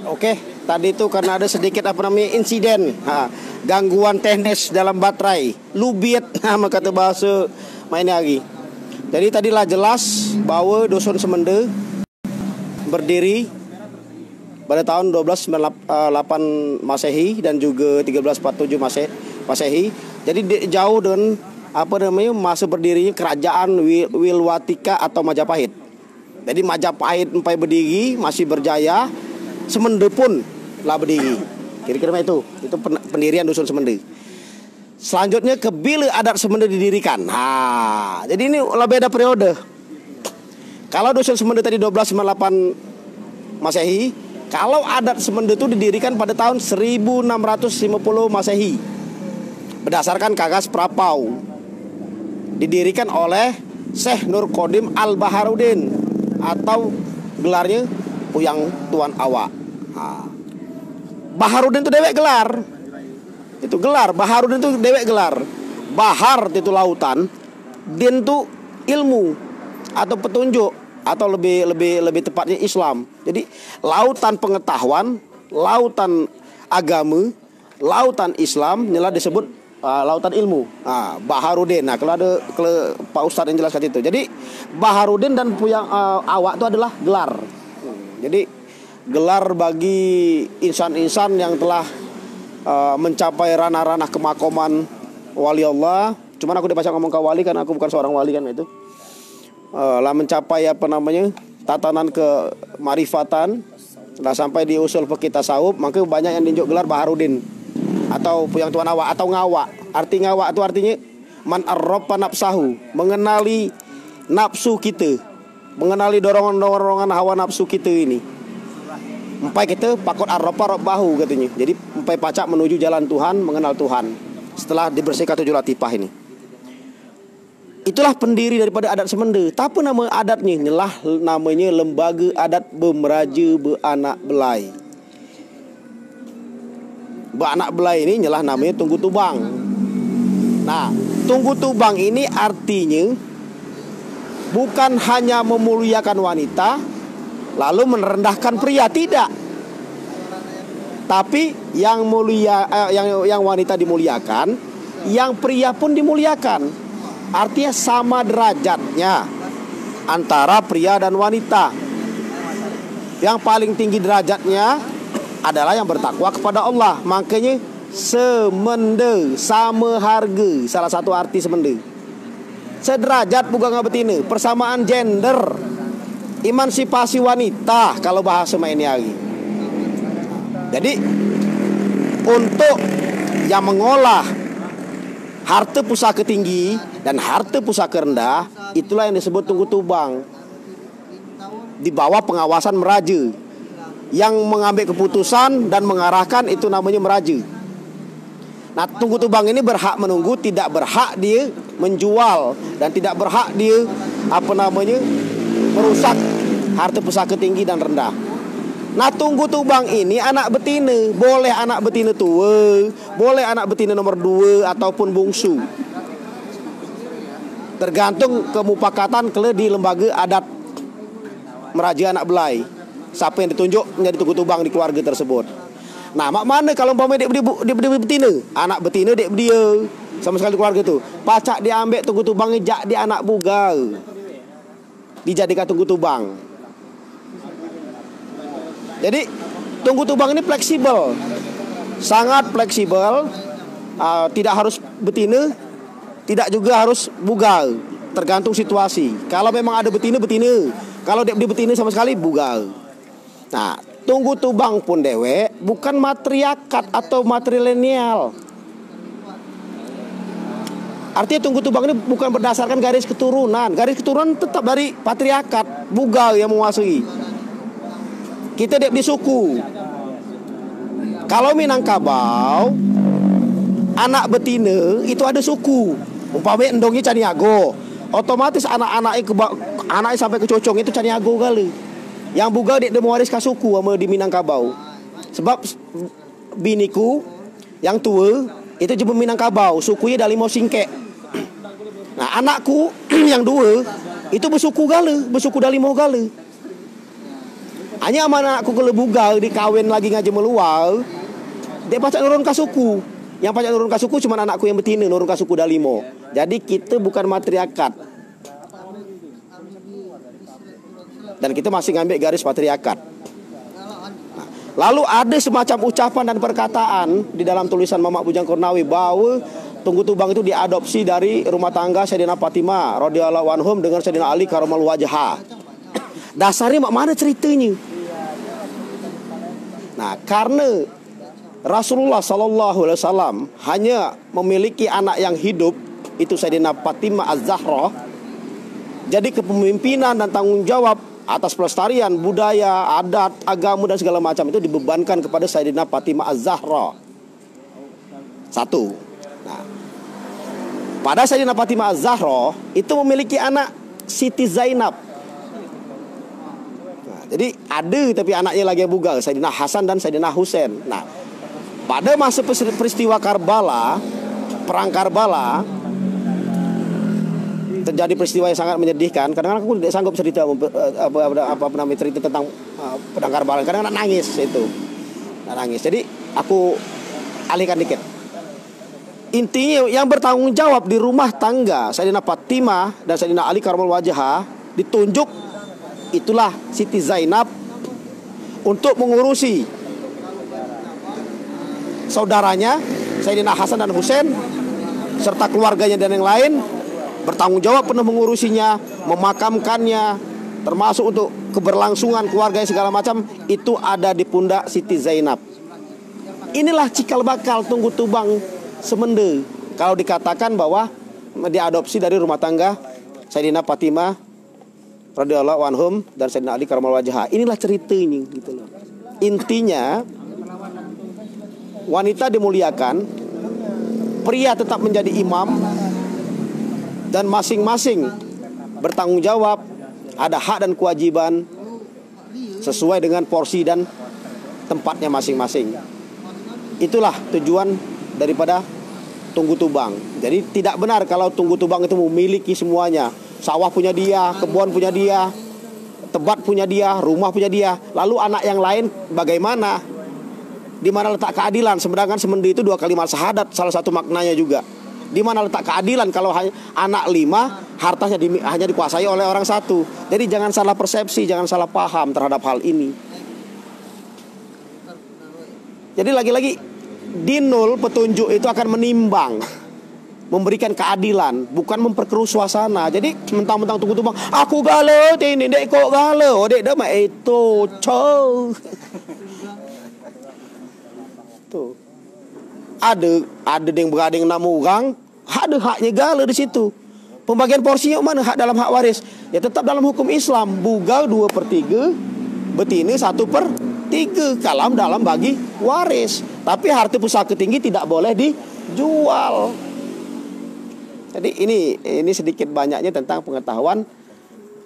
Oke, tadi itu karena ada sedikit insiden, gangguan teknis dalam baterai, lubit, kata bahasa mainnya lagi. Jadi tadilah jelas bahwa Dusun Semende berdiri pada tahun 1298 Masehi dan juga 1347 Masehi. Jadi jauh dengan masa berdirinya kerajaan Wilwatika atau Majapahit. Jadi Majapahit sampai berdiri masih berjaya, Semende pun lah berdiri. Kira-kira itu pendirian Dusun Semende. Selanjutnya bila adat Semende didirikan. Jadi ini lah beda periode. Kalau Dusun Semende tadi 1298 Masehi, kalau adat Semende itu didirikan pada tahun 1650 Masehi. Berdasarkan Kagas Prapau. Didirikan oleh Syekh Nur Kodim Al-Baharudin atau gelarnya Puyang Tuan Awak. Baharudin itu dewek gelar. Itu gelar Baharudin itu dewek gelar. Bahar itu lautan, din itu ilmu atau petunjuk atau lebih tepatnya Islam. Jadi lautan pengetahuan, lautan agama, lautan Islam inilah disebut lautan ilmu. Baharudin. Kalau Pak Ustadz yang jelaskan itu. Jadi Baharudin dan Puyang Awak itu adalah gelar. Jadi gelar bagi insan-insan yang telah mencapai ranah-ranah kemakoman wali Allah. Cuman aku dibaca ngomong ke wali karena aku bukan seorang wali kan itu. Lah mencapai tatanan kemarifatan. Lah sampai di usul fikih tasawuf, maka banyak yang diunjuk gelar Baharudin atau Puyang Tuan Awak atau ngawak. Arti ngawak itu artinya man arrafa nafsahu, mengenali nafsu kita, mengenali dorongan-dorongan hawa nafsu kita ini. Sampai kita pakut arrafa rabbahu katanya. Jadi sampai pacak menuju jalan Tuhan, mengenal Tuhan setelah dibersihkan 7 latifah ini. Itulah pendiri daripada adat Semende. Tapi nama adatnya namanya Lembaga Adat Bemeraja Beanak Belai. Beanak Belai ini namanya Tunggu Tubang. Nah, Tunggu Tubang ini artinya bukan hanya memuliakan wanita lalu merendahkan pria, tidak. Tapi yang wanita dimuliakan, yang pria pun dimuliakan. Artinya sama derajatnya antara pria dan wanita. Yang paling tinggi derajatnya adalah yang bertakwa kepada Allah. Makanya semende, sama harga, salah satu arti semende. Sederajat bukan betina, persamaan gender, emansipasi wanita kalau bahasa mainnya lagi. Jadi untuk yang mengolah harta pusaka tinggi dan harta pusaka rendah, itulah yang disebut Tunggu Tubang. Di bawah pengawasan meraja. Yang mengambil keputusan dan mengarahkan itu namanya meraja. Nah, Tunggu Tubang ini berhak menunggu, tidak berhak dia menjual dan tidak berhak dia merusak harta pusaka tinggi dan rendah. Nah, Tunggu Tubang ini anak betina, boleh anak betina tua, boleh anak betina nomor 2 ataupun bungsu. Tergantung kemupakatan di lembaga adat meraja anak belai. Siapa yang ditunjuk menjadi Tunggu Tubang di keluarga tersebut. Nah, mak mana kalau umpamanya dia betina, anak betina dia sama sekali keluarga itu. Pacak dia ambil Tunggu Tubangnya jak dia anak bugal. Dijadikan Tunggu Tubang. Jadi Tunggu Tubang ini fleksibel, sangat fleksibel, tidak harus betina, tidak juga harus bugal, tergantung situasi. Kalau memang ada betina, kalau dia betina sama sekali bugal. Nah, Tunggu Tubang pun dewe bukan matriarkat atau matrilineal. Artinya Tunggu Tubang ini bukan berdasarkan garis keturunan. Garis keturunan tetap dari patriarkat, bugal yang menguasai. Kita di suku. Kalau Minangkabau, anak betina itu ada suku. Umpamanya endongnya Caniago, otomatis anaknya sampai ke cocong itu Caniago kali. Yang bugal dia mewariskan suku sama di Minangkabau. Sebab biniku yang tua itu juga Minangkabau, sukunya dari Limau Singkek. Nah, anakku yang 2 itu bersuku dari Limau Gale. Hanya mana aku kelebugal dikawin lagi ngaji meluar, dia pacak nurun ke suku. Yang pacak nurun ke suku cuma anakku yang betina nurun ke suku Dalimo. Jadi kita bukan matriarkat. Dan kita masih ngambil garis patriarkat. Nah, lalu ada semacam ucapan dan perkataan di dalam tulisan Mamak Bujang Kurnawi bahwa Tunggu Tubang itu diadopsi dari rumah tangga Sayyidina Fatimah radhiyallahu anhum dengan Sayyidina Ali karamallahu wajhah. Dasarnya mak mana ceritanya? Nah, karena Rasulullah sallallahu alaihi wasallam hanya memiliki anak yang hidup, itu Sayyidina Fatimah Az-Zahra. Jadi kepemimpinan dan tanggung jawab atas pelestarian budaya, adat, agama dan segala macam itu dibebankan kepada Sayyidina Fatimah Az-Zahra. Satu. Nah, pada Sayyidina Fatimah Az-Zahra itu memiliki anak Siti Zainab. Nah, jadi ada tapi anaknya lagi bugal, Sayyidina Hasan dan Sayyidina Husain. Nah, pada masa peristiwa Karbala, perang Karbala, terjadi peristiwa yang sangat menyedihkan. Kadang-kadang aku tidak sanggup cerita apa namanya cerita tentang perang Karbala. Kadang-kadang nangis itu, nangis. Jadi aku alihkan dikit. Intinya yang bertanggung jawab di rumah tangga Sayyidina Fatimah dan Sayyidina Ali karamallahu wajhah ditunjuk itulah Siti Zainab untuk mengurusi saudaranya Sayyidina Hasan dan Husain serta keluarganya dan yang lain. Bertanggung jawab penuh mengurusinya, memakamkannya, termasuk untuk keberlangsungan keluarganya segala macam, itu ada di pundak Siti Zainab. Inilah cikal bakal Tunggu Tubang Semende. Kalau dikatakan bahwa diadopsi dari rumah tangga Sayyidina Fatimah radhiyallahu anhum dan Sayyidina Ali karamallahu wajhah. Inilah ceritanya gitu loh. Intinya wanita dimuliakan, pria tetap menjadi imam, dan masing-masing bertanggung jawab, ada hak dan kewajiban sesuai dengan porsi dan tempatnya masing-masing. Itulah tujuan daripada Tunggu Tubang. Jadi tidak benar kalau Tunggu Tubang itu memiliki semuanya. Sawah punya dia, kebun punya dia, tempat punya dia, rumah punya dia. Lalu anak yang lain bagaimana? Di mana letak keadilan? Sedangkan Semende itu 2 kalimat syahadat, salah satu maknanya juga. Di mana letak keadilan kalau anak 5 hartanya hanya dikuasai oleh orang 1. Jadi jangan salah persepsi, jangan salah paham terhadap hal ini. Jadi lagi-lagi dinul petunjuk itu akan menimbang, memberikan keadilan, bukan memperkeruh suasana. Jadi mentang-mentang Tunggu Tubang, aku galau ini, dek kok galau, dek dah mak itu, cow. Tuh. Ada yang berading 6 orang, ada haknya gala di situ. Pembagian porsinya mana? Hak dalam hak waris. Ya tetap dalam hukum Islam, bugal 2/3, betina 1/3 kalam dalam bagi waris. Tapi harta pusaka tinggi tidak boleh dijual. Jadi ini sedikit banyaknya tentang pengetahuan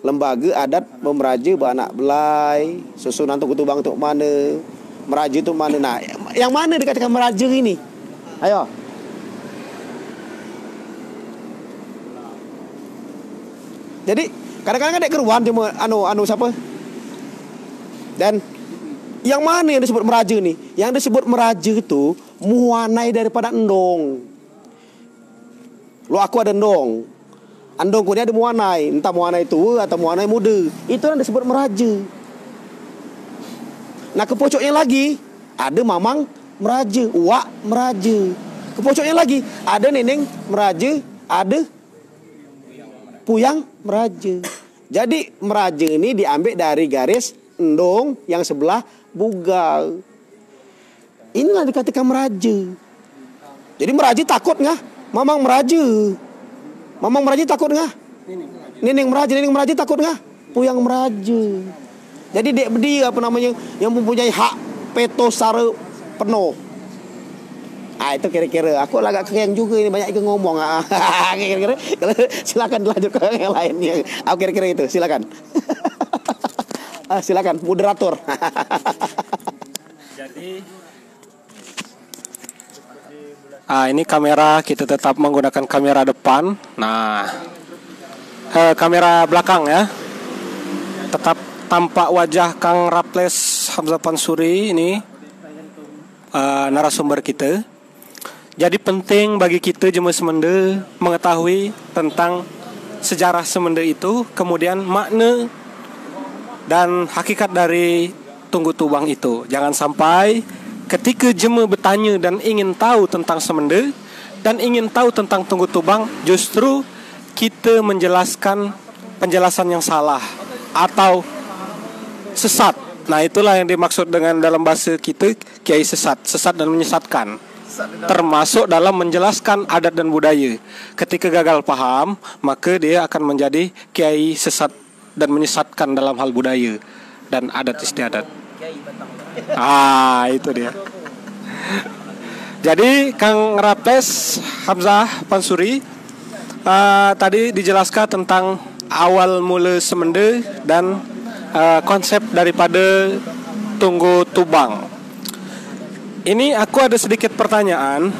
lembaga adat memeraja beranak belai, susunan Tunggu Tubang untuk mana, meraja itu mana. Nah, yang mana dikatakan meraja ini? Ayo. Jadi kadang-kadang ada keruan cuma anu siapa? Dan yang mana yang disebut meraja nih? Yang disebut meraja itu muanai daripada endong. Lo aku ada endong. Endongku ini ada muanai, entah muanai tua atau muanai muda. Itu yang disebut meraja. Nah, kepocoknya lagi ada mamang meraja, uak meraja. Kepocoknya lagi ada neneng meraja, ada puyang meraja. Jadi meraja ini diambil dari garis endong yang sebelah bugal. Inilah dikatakan meraja. Jadi meraja takut nggak? Mamang meraja. Mamang meraja takut nggak? Neneng meraja takut nggak? Puyang meraja. Jadi dia apa namanya yang mempunyai hak peto secara penuh. Itu kira-kira aku agak keren juga ini, banyak yang ngomong. Kira-kira silakan dilanjut ke yang lainnya. Aku kira-kira itu, silakan. Silakan moderator. Jadi ini kamera kita tetap menggunakan kamera depan. Nah, kamera belakang ya. Tetap tampak wajah Kang Raples Hamzah Pansuri ini narasumber kita. Jadi penting bagi kita jemaah Semende mengetahui tentang sejarah Semende itu, kemudian makna dan hakikat dari Tunggu Tubang itu. Jangan sampai ketika jemaah bertanya dan ingin tahu tentang Semende dan ingin tahu tentang Tunggu Tubang, justru kita menjelaskan penjelasan yang salah atau sesat. Nah, itulah yang dimaksud dengan dalam bahasa kita kiai sesat dan menyesatkan. Termasuk dalam menjelaskan adat dan budaya. Ketika gagal paham, maka dia akan menjadi kiai sesat dan menyesatkan dalam hal budaya dan adat istiadat. Itu dia. Jadi Kang Raples Hamzah Pansuri tadi dijelaskan tentang awal mula Semende dan konsep daripada Tunggu Tubang. Ini aku ada sedikit pertanyaan.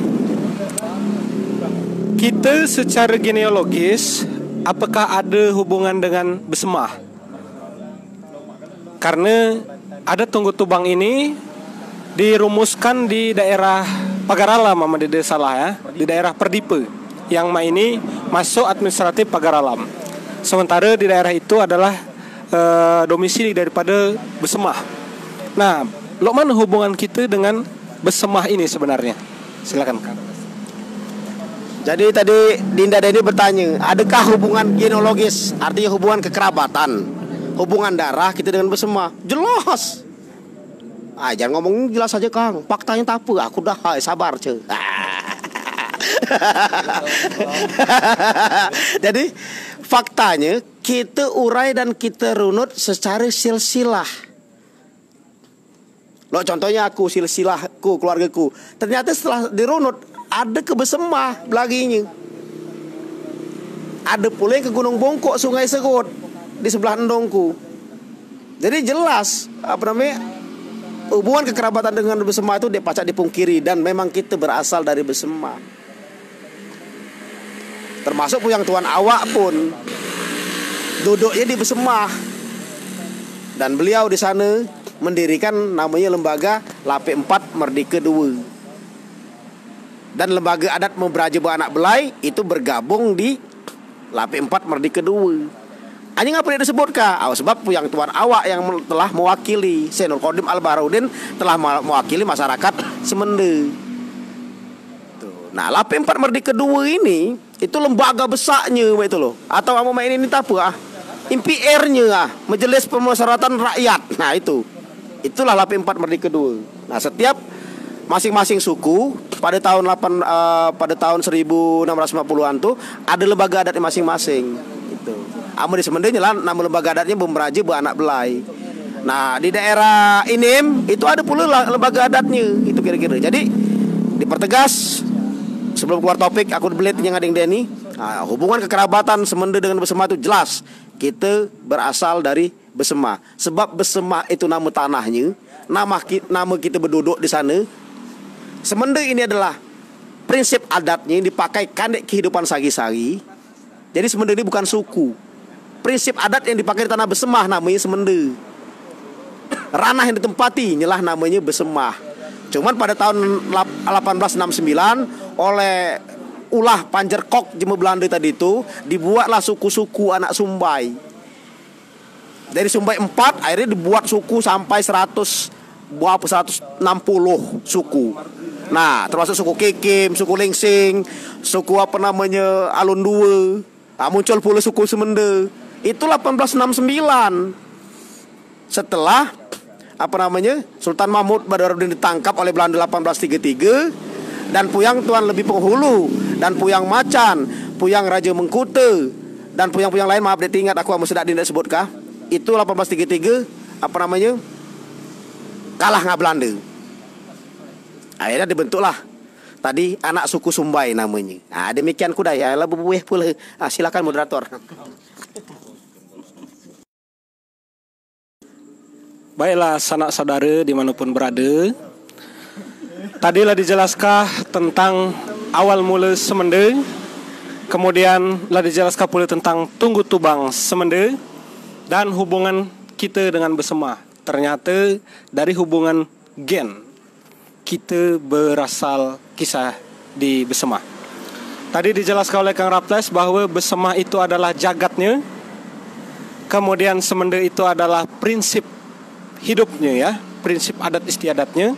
Kita secara genealogis, apakah ada hubungan dengan Besemah? Karena ada Tunggu Tubang ini dirumuskan di daerah Pagaralam, tidak salah ya, di daerah Perdipe, yang ini masuk administratif Pagaralam. Sementara di daerah itu adalah domisili daripada Besemah. Nah, lo mana hubungan kita dengan Besemah ini sebenarnya? Silakan Kang. Jadi tadi Dinda Deni bertanya, adakah hubungan genealogis, artinya hubungan kekerabatan, hubungan darah kita dengan Besemah? Jelas. Jangan ngomong jelas aja Kang. Faktanya tak apa. Aku dah sabar ce. Jadi faktanya kita urai dan kita runut secara silsilah. Lo contohnya aku, silsilahku, keluargaku. Ternyata setelah dirunut ada ke Besemah belaginya. Ada pula yang ke Gunung Bongkok, Sungai Segot di sebelah endongku. Jadi jelas hubungan kekerabatan dengan Besemah itu dia pacak dipungkiri, dan memang kita berasal dari Besemah. Termasuk Puyang Tuan Awak pun duduknya di Besemah. Dan beliau di sana mendirikan namanya lembaga Lape 4 Merdeka 2. Dan lembaga adat Memberaja Beranak Belai itu bergabung di Lape 4 Merdeka 2. Anjing apa dia disebut kah? Sebab Puyang Tuan Awak yang telah mewakili, Senur Kodim Al-Barudin telah mewakili masyarakat Semende. Nah, Lape 4 Merdeka 2 ini itu lembaga besarnya itu loh. Atau apa main ini tak apa MPR-nya Majelis Pemusyawaratan Rakyat. Nah, itulah Lape 4 Merdeka 2. Nah, setiap masing-masing suku pada tahun 1650-an tuh ada lembaga adatnya masing-masing. Itu. Di Semendenya lah nama lembaga adatnya Memberaja Beranak Belai. Nah, di daerah Inim itu ada pula lembaga adatnya. Itu kira-kira. Jadi dipertegas sebelum keluar topik aku belit yang ading Deni. Nah, hubungan kekerabatan Semende dengan Besemah itu jelas. Kita berasal dari Besemah. Sebab Besemah itu nama tanahnya, nama kita berduduk di sana. Semende ini adalah prinsip adatnya yang dipakai kandek kehidupan sehari-hari. Jadi Semende ini bukan suku. Prinsip adat yang dipakai di tanah Besemah namanya Semende. Ranah yang ditempati nyalah namanya Besemah. Cuman pada tahun 1869 oleh ulah Panjerkok jema Belanda tadi itu dibuatlah suku-suku anak Sumbai. Dari Sumbai 4 akhirnya dibuat suku sampai 160 suku. Nah, termasuk suku Kekim, suku Lingsing, suku Alun Dua. Nah, muncul pula suku Semende. Itu 1869. Setelah Sultan Mahmud Badarudin ditangkap oleh Belanda 1833, dan Puyang Tuan Lebih Penghulu dan Puyang Macan, Puyang Raja Mengkuta dan puyang-puyang lain, maaf dia ingat aku sudah tidak sebut kah? Itu 1833 kalah ngah Belanda. Akhirnya dibentuklah tadi anak suku Sumbai namanya. Nah, demikian kuda ya, lah bubuh pula. Silakan moderator. Baiklah sanak saudara dimanapun berada, tadilah dijelaskan tentang awal mula Semende, kemudian lah dijelaskan pula tentang Tunggu Tubang Semende dan hubungan kita dengan Besema? Ternyata dari hubungan gen kita berasal kisah di Besema. Tadi dijelaskan oleh Kang Raffles bahwa Besema itu adalah jagatnya, kemudian Semende itu adalah prinsip hidupnya ya, prinsip adat istiadatnya.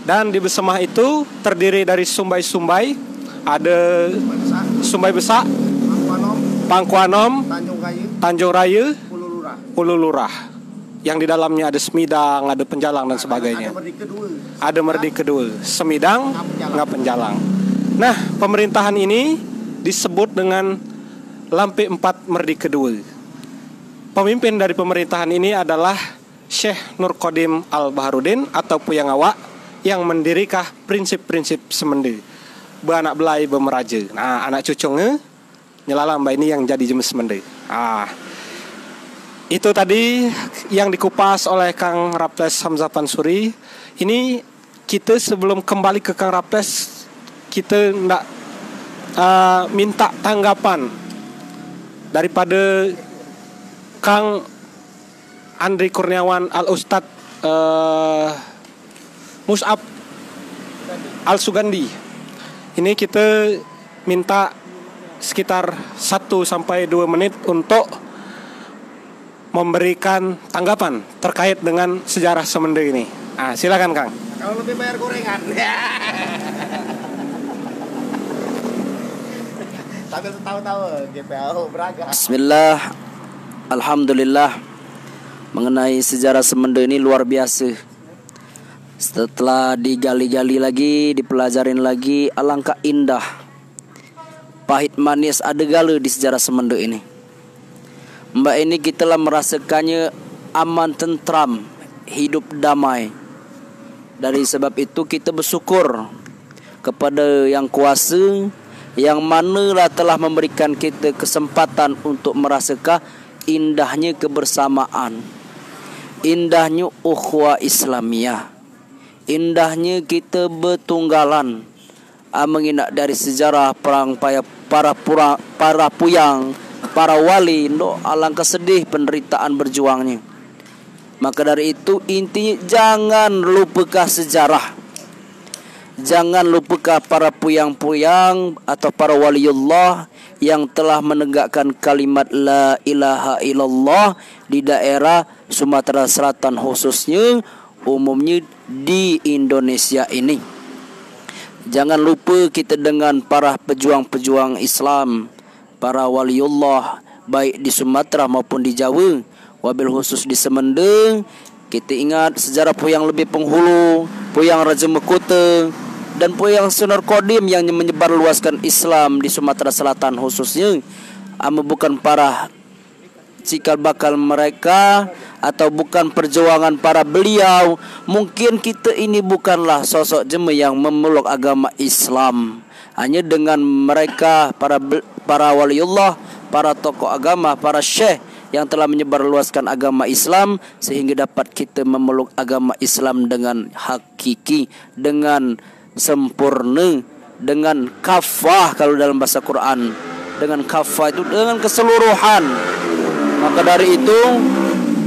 Dan di Besema itu terdiri dari sumbai-sumbai, ada Sumbai Besak, Pangkuanom, Tanjung Raya, Ulu Lurah. Yang di dalamnya ada Semidang, ada Penjalang dan sebagainya. Ada Merdeka Kedua, Semidang, Penjalang. Nah, pemerintahan ini disebut dengan Lampe 4 Merdeka Kedua. Pemimpin dari pemerintahan ini adalah Syekh Nur Qadim Al-Baharudin atau Puyang Awak yang mendirikah prinsip-prinsip Semende. Beranak belai bermeraja. Nah, anak cucungnya nyelalam mbak ini yang jadi jemes Semende. Itu tadi yang dikupas oleh Kang Raffles Hamzah Pansuri. Ini kita sebelum kembali ke Kang Raffles, kita ndak minta tanggapan daripada Kang Andri Kurniawan Al-Ustad Mus'ab Al-Sugandi. Ini kita minta sekitar 1-2 menit untuk memberikan tanggapan terkait dengan sejarah Semende ini. Silakan Kang. Kalau lebih bayar gorengan. Sambil tahu-tahu GPAU Braga. Bismillah. Alhamdulillah. Mengenai sejarah Semende ini luar biasa. Setelah digali-gali lagi, dipelajarin lagi, alangkah indah. Pahit manis ada gala di sejarah Semende ini. Mbak ini kita telah merasakannya aman, tentram, hidup damai. Dari sebab itu kita bersyukur kepada Yang Kuasa, yang manalah telah memberikan kita kesempatan untuk merasakan indahnya kebersamaan, indahnya ukhuwah Islamiyah, indahnya kita bertunggalan. Mengingat dari sejarah perang para puyang, para wali, alangkah sedih penderitaan berjuangnya. Maka dari itu intinya jangan lupakan sejarah, jangan lupakan para puyang-puyang atau para waliullah yang telah menegakkan kalimat la ilaha illallah di daerah Sumatera Selatan, khususnya umumnya di Indonesia ini. Jangan lupa kita dengan para pejuang-pejuang Islam, para waliullah, baik di Sumatera maupun di Jawa, wabil khusus di Semende. Kita ingat sejarah Puyang Lebih Penghulu, Puyang Raja Mekota, dan Puyang Sunar Qadim yang menyebar luaskan Islam di Sumatera Selatan khususnya. Bukan para cikal bakal mereka atau bukan perjuangan para beliau, mungkin kita ini bukanlah sosok jemaah yang memeluk agama Islam. Hanya dengan mereka, para waliullah, para tokoh agama, para syekh yang telah menyebar luaskan agama Islam, sehingga dapat kita memeluk agama Islam dengan hakiki, dengan sempurna, dengan kafah kalau dalam bahasa Quran. Dengan kafah itu dengan keseluruhan. Maka dari itu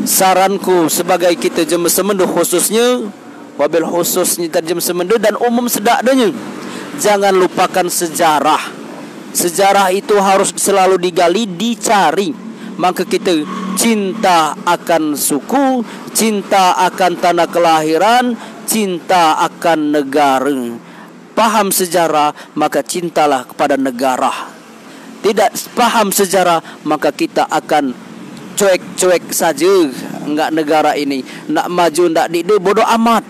saranku sebagai kita jemaah Semende khususnya, wabil khususnya jemaah Semende dan umum sedaknya, jangan lupakan sejarah. Sejarah itu harus selalu digali, dicari. Maka kita cinta akan suku, cinta akan tanah kelahiran, cinta akan negara. Paham sejarah, maka cintalah kepada negara. Tidak paham sejarah, maka kita akan cuek-cuek saja. Enggak negara ini nak maju ndak dide bodoh amat.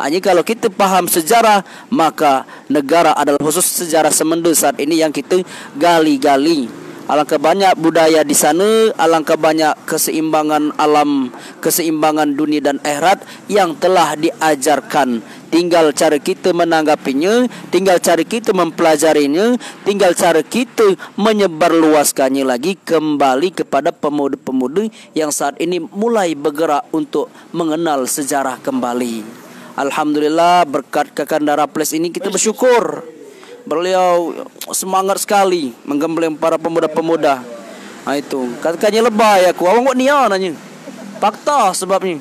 Hanya kalau kita paham sejarah, maka negara adalah khusus sejarah Semende saat ini yang kita gali-gali. Alangkah banyak budaya di sana, alangkah banyak keseimbangan alam, keseimbangan dunia dan akhirat yang telah diajarkan. Tinggal cara kita menanggapinya, tinggal cara kita mempelajarinya, tinggal cara kita menyebarluaskannya lagi kembali kepada pemuda-pemuda yang saat ini mulai bergerak untuk mengenal sejarah kembali. Alhamdulillah, berkat Kakanda Raffles ini kita bersyukur. Beliau semangat sekali menggembleng para pemuda-pemuda. Itu katanya lebay aku. Awak nia nanya. Fakta sebabnya.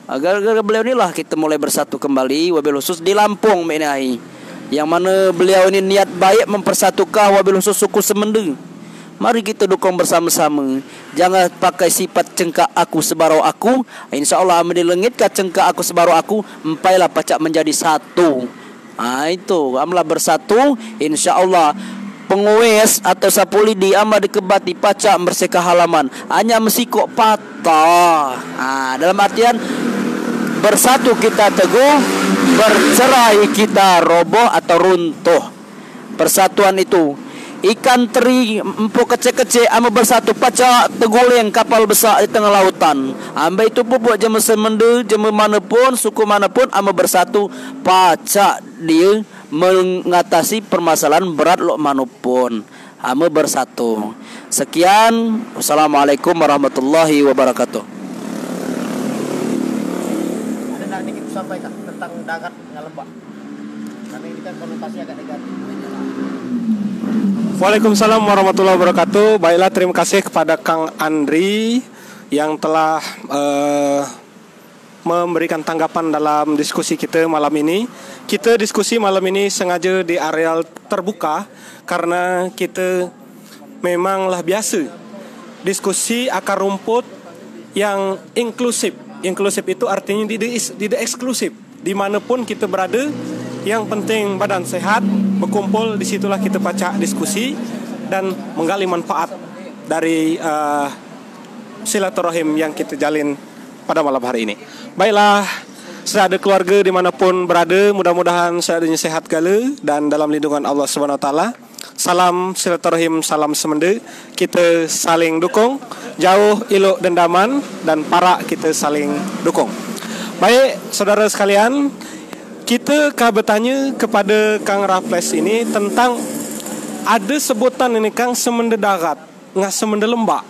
Gara-gara beliau inilah kita mulai bersatu kembali, wabil khusus di Lampung menahi. Yang mana beliau ini niat baik mempersatukan wabil khusus suku Semende. Mari kita dukung bersama-sama. Jangan pakai sifat cengkak aku sebarau aku. InsyaAllah menilengitkan cengkak aku sebarau aku, empailah pacak menjadi satu. Itu amlah bersatu, InsyaAllah pengues atau sapulidi ama dikebati pacak berseka halaman. Hanya mesikok patah. Dalam artian bersatu kita teguh, bercerai kita roboh atau runtuh. Persatuan itu ikan teri empuk kecil-kecil ama bersatu pacak teguleng kapal besar di tengah lautan. Amba itu pupuk jema Semende, jema manapun, suku manapun ama bersatu pacak dia mengatasi permasalahan berat lo manapun. Ama bersatu. Sekian, wassalamualaikum warahmatullahi wabarakatuh. Sampaikan tentang dagat dengan lembah, karena ini kan konotasi agak negatif. Waalaikumsalam warahmatullahi wabarakatuh. Baiklah, terima kasih kepada Kang Andri yang telah memberikan tanggapan dalam diskusi kita malam ini. Kita diskusi malam ini sengaja di areal terbuka karena kita memanglah biasa diskusi akar rumput yang inklusif. Inklusif itu artinya tidak eksklusif. Dimanapun kita berada, yang penting badan sehat, berkumpul, disitulah kita pacak diskusi dan menggali manfaat dari silaturahim yang kita jalin pada malam hari ini. Baiklah, saudara keluarga dimanapun berada, mudah-mudahan seadanya sehat gala dan dalam lindungan Allah SWT. Salam silaturahim, salam Semende. Kita saling dukung, jauh elok dendaman, dan para kita saling dukung. Baik, saudara sekalian, kita akan bertanya kepada Kang Raffles ini tentang ada sebutan ini Kang Semende darat, ngah Semende lembak.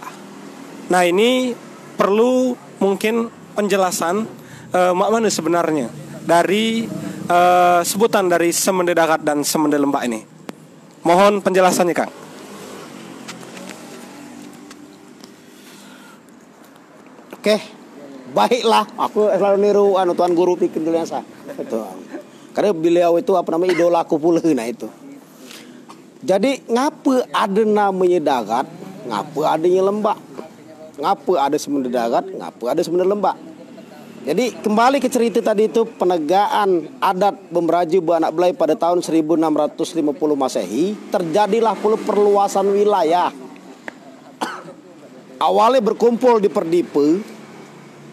Nah, ini perlu mungkin penjelasan mak mana sebenarnya dari sebutan dari Semende darat dan Semende lembak ini. Mohon penjelasannya, Kang. Oke, baiklah. Aku selalu niru Tuan Guru Pikir Diliansa. Betul. Karena beliau itu idola aku pula. Nah itu. Jadi ngapa ada namanya darat, ngapa adanya lembak, ngapa ada Semende darat, ngapa ada Semende lembak. Jadi kembali ke cerita tadi itu, penegakan adat Bemeraji Beranak Belai pada tahun 1650 Masehi, terjadilah pula perluasan wilayah. Awalnya berkumpul di Perdipe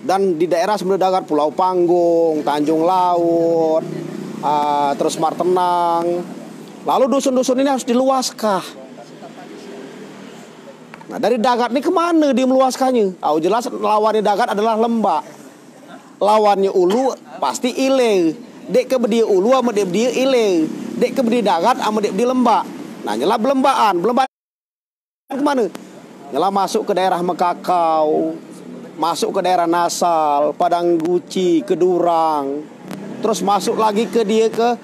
dan di daerah Semende darat, Pulau Panggung, Tanjung Laut, terus Martenang. Lalu dusun-dusun ini harus diluaskah? Nah, dari dagat ini kemana dia meluaskannya? Jelas lawannya dagat adalah lembak. Lawannya ulu pasti ile. Dek ke bedia ulu sama dek bedia ile. Dek ke bedia dagat sama dek bedia lembak. Nah, nyela belembaan kemana? Nyela masuk ke daerah Mekakau, masuk ke daerah Nasal, Padang Guci, Kedurang. Terus masuk lagi ke dia ke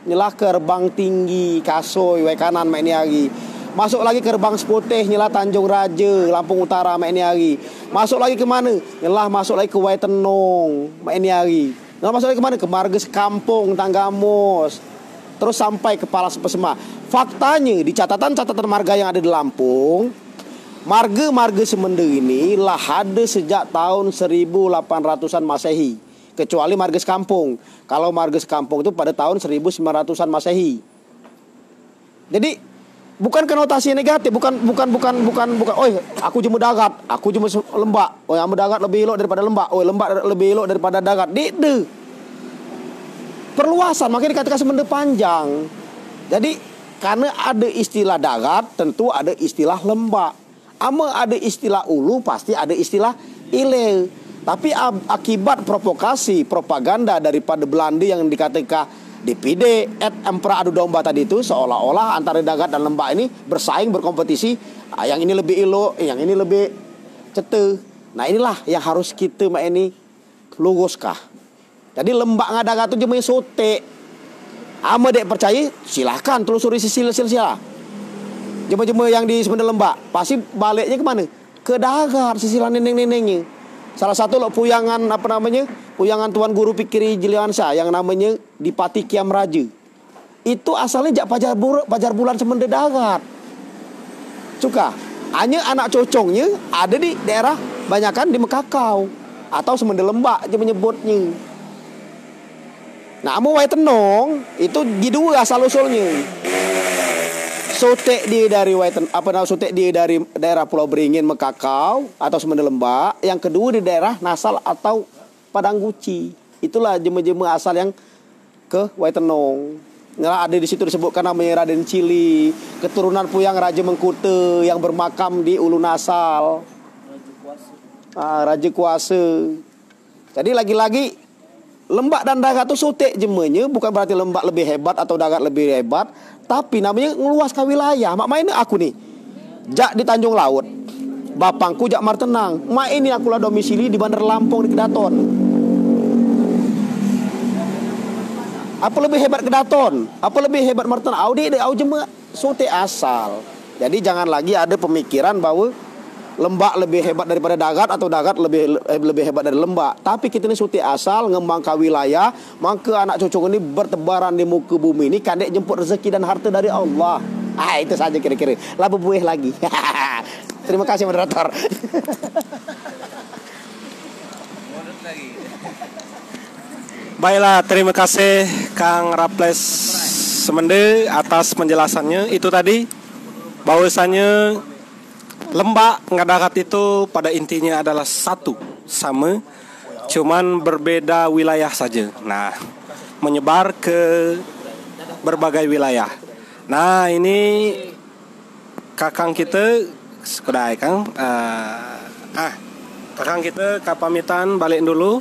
nyela Kerbang Tinggi, Kasoy, Wekanan, main lagi. Masuk lagi ke Gerbang Seputih, nyela Tanjung Raja, Lampung Utara, main hari. Masuk lagi ke mana? Nyelah masuk lagi ke Waitenong, main hari. Nyelah masuk lagi ke mana? Ke Marges Kampung, Tanggamos. Terus sampai ke Palas Pesema. Faktanya di catatan-catatan marga yang ada di Lampung, marga Semende ini lah ada sejak tahun 1800-an Masehi. Kecuali Marges Kampung. Kalau Marges Kampung itu pada tahun 1900-an Masehi. Jadi bukan konotasi negatif, bukan. Aku cuma dagat, aku cuma lembak. Yang dagat lebih elok daripada lembak. Lembak lebih elok daripada dagat. Dede. Perluasan, makanya dikatakan Semende panjang. Jadi karena ada istilah dagat, tentu ada istilah lembak. Ama ada istilah ulu, pasti ada istilah ile. Tapi akibat provokasi, propaganda daripada Belanda yang dikatakan DPD et Emperor adu domba tadi itu, seolah-olah antara dagat dan lembak ini bersaing, berkompetisi. Yang ini lebih elok, yang ini lebih cete. Nah, inilah yang harus kita ini luruskah. Jadi lembak ngadagat itu cuma sote. Ama dek percaya, silahkan telusuri silsilah. Cuma yang di Semende lembak, pasti baliknya kemana? Ke dagat, sisilah neneng-nenengnya. Salah satu lo puyangan puyangan Tuan Guru Pikiri Jiliansyah yang namanya Dipati Kiam Raja. Itu asalnya jak pajar bulan Semende Dagat. Suka. Hanya anak cocongnya ada di daerah banyakan di Mekakau atau Semende Lembak aja menyebutnya. Nah, amu Wai Tenong itu gitu asal usulnya. Sotek dia dari sotek dia dari daerah Pulau Beringin Mekakau atau Semende Lembak, yang kedua di daerah Nasal atau Padang Guci. Itulah jeme-jeme asal yang ke Wai Tenong. Nah, ada di situ disebutkan namanya Raden Cili, keturunan Puyang Raja Mengkuta yang bermakam di Ulu Nasal. Raja Kuasa. Jadi lagi-lagi Lembak dan Dagat itu sotek jemenya, bukan berarti Lembak lebih hebat atau Dagat lebih hebat, tapi namanya ngeluas ke wilayah. Mak main aku nih, jak di Tanjung Laut, bapangku jak Martenang. Mak ini aku lah domisili di Bandar Lampung di Kedaton. Apa lebih hebat Kedaton? Apa lebih hebat Martenang? Audi au jema sotek asal. Jadi jangan lagi ada pemikiran bahwa Lembak lebih hebat daripada Dagat atau Dagat lebih hebat dari Lembak. Tapi kita ini suti asal ngembang ke wilayah, maka anak cocok ini bertebaran di muka bumi ini kadek jemput rezeki dan harta dari Allah. Itu saja kira-kira. Lah bebuih lagi. Terima kasih moderator. Baiklah, terima kasih Kang Raples Semende atas penjelasannya. Itu tadi bahwasanya Lembak Dagat itu pada intinya adalah satu, sama, cuman berbeda wilayah saja. Nah, menyebar ke berbagai wilayah. Nah, ini kakang kita sekudai Kang. Kakang kita kapamitan balik dulu.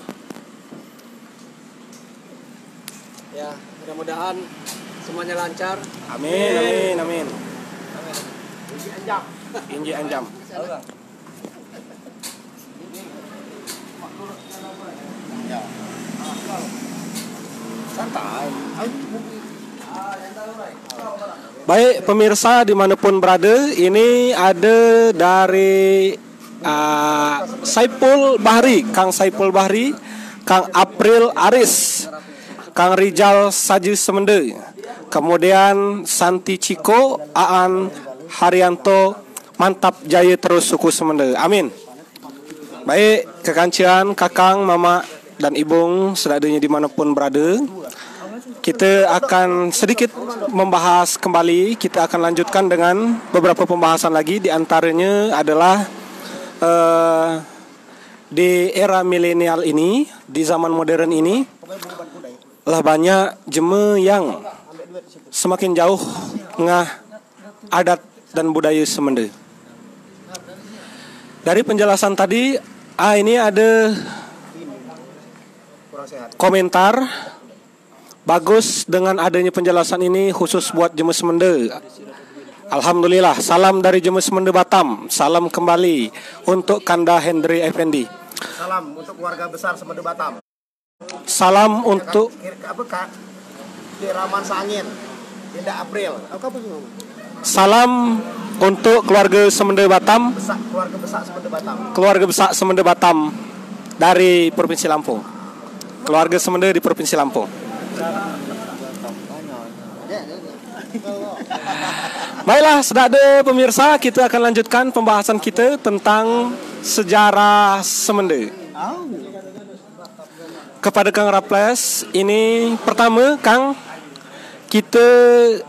Ya, mudah-mudahan semuanya lancar. Amin. Inji Anjam. Baik pemirsa dimanapun berada, ini ada dari Saipul Bahri, Kang Saipul Bahri, Kang April Aris, Kang Rijal Saji Semende, kemudian Santi Ciko, Aan Haryanto, mantap jaya terus suku Semende. Amin. Baik, kekancian kakang, mama, dan ibung seadanya dimanapun berada, kita akan sedikit membahas kembali. Kita akan lanjutkan dengan beberapa pembahasan lagi. Di antaranya adalah di era milenial ini, di zaman modern ini, lah banyak jeme yang semakin jauh ngah adat dan budaya Semende. Dari penjelasan tadi, ini ada komentar bagus dengan adanya penjelasan ini khusus buat jeme Semende. Alhamdulillah, salam dari jeme Semende Batam, salam kembali untuk Kanda Hendri Effendi. Salam untuk keluarga besar Semende Batam. Salam untuk Raman Sangin, Dinda April. Salam untuk keluarga Semende Batam, keluarga besar Semende Batam dari Provinsi Lampung. Keluarga Semende di Provinsi Lampung. Baiklah, sudah ada pemirsa, kita akan lanjutkan pembahasan kita tentang sejarah Semende. Kepada Kang Raples, ini pertama Kang, kita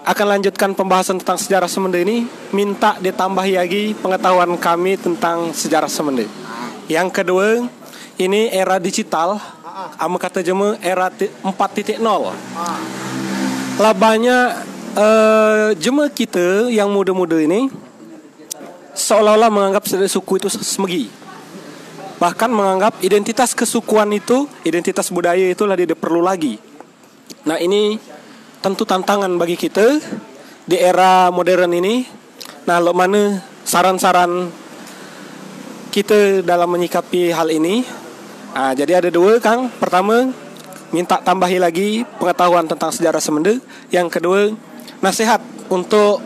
akan lanjutkan pembahasan tentang sejarah Semende ini. Minta ditambahi lagi pengetahuan kami tentang sejarah Semende. Yang kedua, ini era digital. Ama kata jema era 4.0. Lah banyak jema kita yang muda-muda ini seolah-olah menganggap suku itu semegi. Bahkan menganggap identitas kesukuan itu, identitas budaya itulah tidak perlu lagi. Nah, ini tentu tantangan bagi kita di era modern ini. Nah, lo mana saran-saran kita dalam menyikapi hal ini? Jadi ada dua, Kang. Pertama, minta tambahi lagi pengetahuan tentang sejarah Semende. Yang kedua, nasihat untuk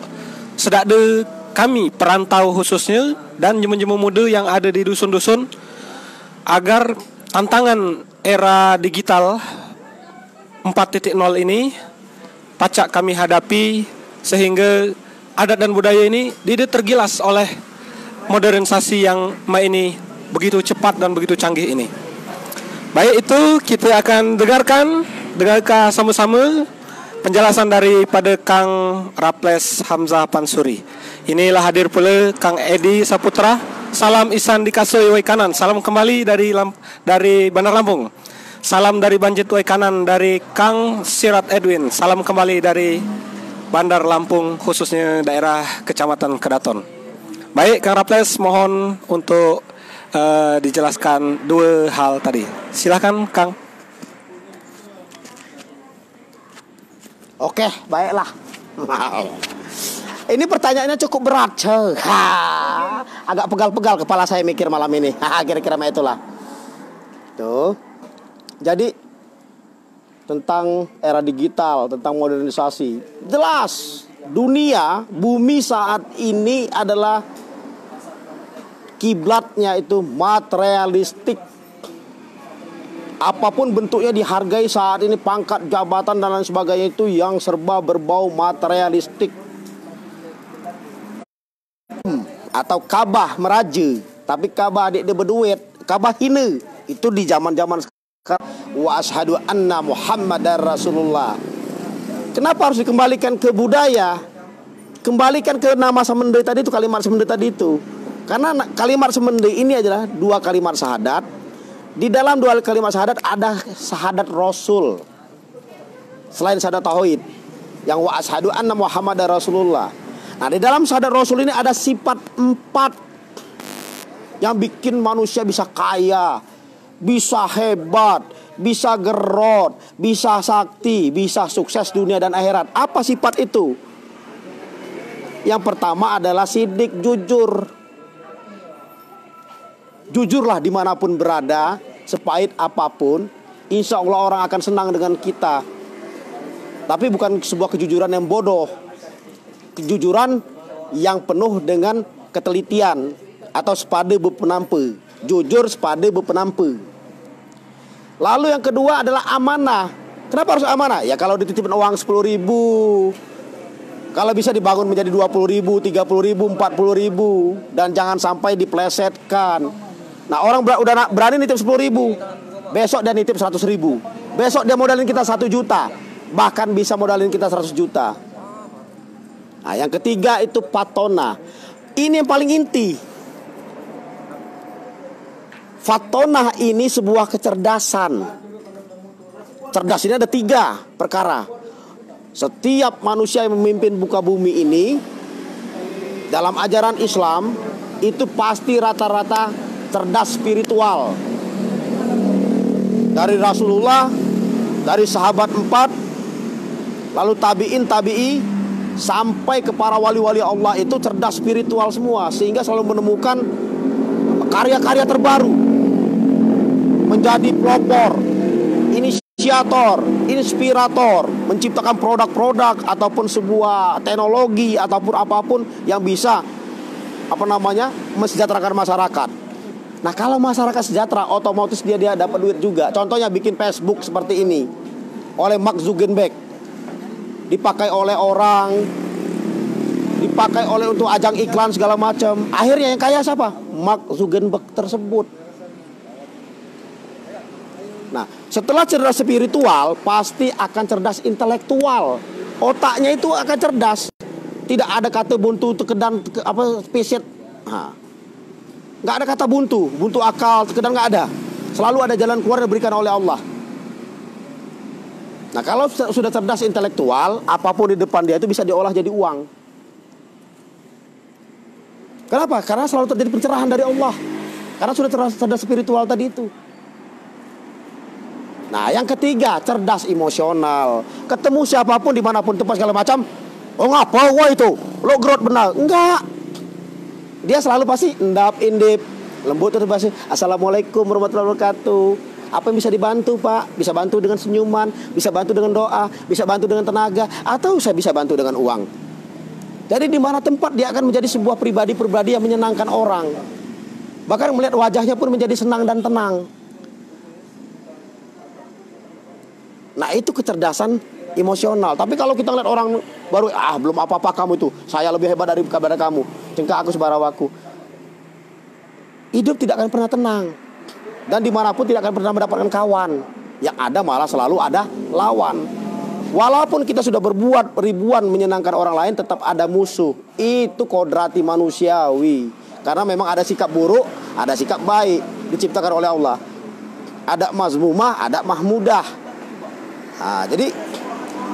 sedakde kami perantau khususnya dan jemu-jemu muda yang ada di dusun-dusun agar tantangan era digital 4.0 ini pacak kami hadapi, sehingga adat dan budaya ini tidak tergilas oleh modernisasi yang ini begitu cepat dan begitu canggih ini. Baik, itu kita akan dengarkan sama-sama penjelasan daripada Kang Raples Hamzah Pansuri. Inilah hadir pula Kang Edi Saputra. Salam Isan di Kasoi Wai Kanan. Salam kembali dari Bandar Lampung. Salam dari Banjit Wai Kanan dari Kang Sirat Edwin. Salam kembali dari Bandar Lampung, khususnya daerah Kecamatan Kedaton. Baik, Kang Raples, mohon untuk dijelaskan dua hal tadi. Silakan, Kang. Oke, baiklah. Ini pertanyaannya cukup berat, agak pegal-pegal kepala saya mikir malam ini. Kira-kira itulah. Tuh. Jadi tentang era digital, tentang modernisasi, jelas dunia, bumi saat ini adalah kiblatnya itu materialistik. Apapun bentuknya dihargai saat ini, pangkat, jabatan dan lain sebagainya itu yang serba berbau materialistik. Atau kabah meraja, tapi kabah adik dia berduit, kabah hina. Itu di zaman-zaman sekarang. Wa ashadu anna Muhammadar Rasulullah. Kenapa harus dikembalikan ke budaya? Kembalikan ke nama semende tadi itu, kalimat semende tadi itu. Karena kalimat semende ini adalah dua kalimat syahadat. Di dalam dua kalimat syahadat ada syahadat Rasul. Selain syahadat tauhid, yang wa ashadu anna Muhammadar Rasulullah. Nah, di dalam syahadat Rasul ini ada sifat 4 yang bikin manusia bisa kaya, bisa hebat, bisa gerot, bisa sakti, bisa sukses dunia dan akhirat. Apa sifat itu? Yang pertama adalah sidik, jujur. Jujurlah dimanapun berada, sepahit apapun, insya Allah orang akan senang dengan kita. Tapi bukan sebuah kejujuran yang bodoh, kejujuran yang penuh dengan ketelitian atau sepade bepenampe. Jujur sepade bepenampe. Lalu yang kedua adalah amanah. Kenapa harus amanah? Ya kalau dititipin uang 10.000, kalau bisa dibangun menjadi 20.000, 30.000, 40.000, dan jangan sampai diplesetkan. Nah, orang udah berani nitip 10.000, besok dia nitip 100.000, besok dia modalin kita 1 juta, bahkan bisa modalin kita 100 juta. Nah, yang ketiga itu patona. Ini yang paling inti. Fatonah ini sebuah kecerdasan. Cerdas ini ada 3 perkara. Setiap manusia yang memimpin muka bumi ini, dalam ajaran Islam, itu pasti rata-rata cerdas spiritual. Dari Rasulullah, dari sahabat 4, lalu tabi'in, tabi'i, sampai ke para wali-wali Allah, itu cerdas spiritual semua. Sehingga selalu menemukan karya-karya terbaru, menjadi pelopor, inisiator, inspirator, menciptakan produk-produk ataupun sebuah teknologi ataupun apapun yang bisa mensejahterakan masyarakat. Nah, kalau masyarakat sejahtera, otomatis dia dapat duit juga. Contohnya bikin Facebook seperti ini oleh Mark Zuckerberg, dipakai oleh orang, dipakai oleh untuk ajang iklan segala macam. Akhirnya yang kaya siapa? Mark Zuckerberg tersebut. Nah, setelah cerdas spiritual, pasti akan cerdas intelektual. Otaknya itu akan cerdas. Tidak ada kata buntu, tekedan, spesies. Nah, nggak ada kata buntu akal, tekedan, nggak ada. Selalu ada jalan keluar yang diberikan oleh Allah. Nah, kalau sudah cerdas intelektual, apapun di depan dia itu bisa diolah jadi uang. Kenapa? Karena selalu terjadi pencerahan dari Allah. Karena sudah cerdas spiritual tadi itu. Nah, yang ketiga, cerdas emosional. Ketemu siapapun dimanapun tempat segala macam, oh ngapa gua itu? Lo growth benar? Enggak. Dia selalu pasti indip, lembut terus pasti. Assalamualaikum warahmatullahi wabarakatuh. Apa yang bisa dibantu, Pak? Bisa bantu dengan senyuman, bisa bantu dengan doa, bisa bantu dengan tenaga, atau saya bisa bantu dengan uang. Jadi di mana tempat dia akan menjadi sebuah pribadi yang menyenangkan orang. Bahkan melihat wajahnya pun menjadi senang dan tenang. Nah itu kecerdasan emosional. Tapi kalau kita lihat orang baru, belum apa-apa kamu itu, saya lebih hebat daripada kamu, cengkak aku sebarawaku, hidup tidak akan pernah tenang. Dan dimanapun tidak akan pernah mendapatkan kawan. Yang ada malah selalu ada lawan. Walaupun kita sudah berbuat ribuan menyenangkan orang lain, tetap ada musuh. Itu kodrati manusiawi. Karena memang ada sikap buruk, ada sikap baik, diciptakan oleh Allah. Ada mazmumah, ada mahmudah. Nah, jadi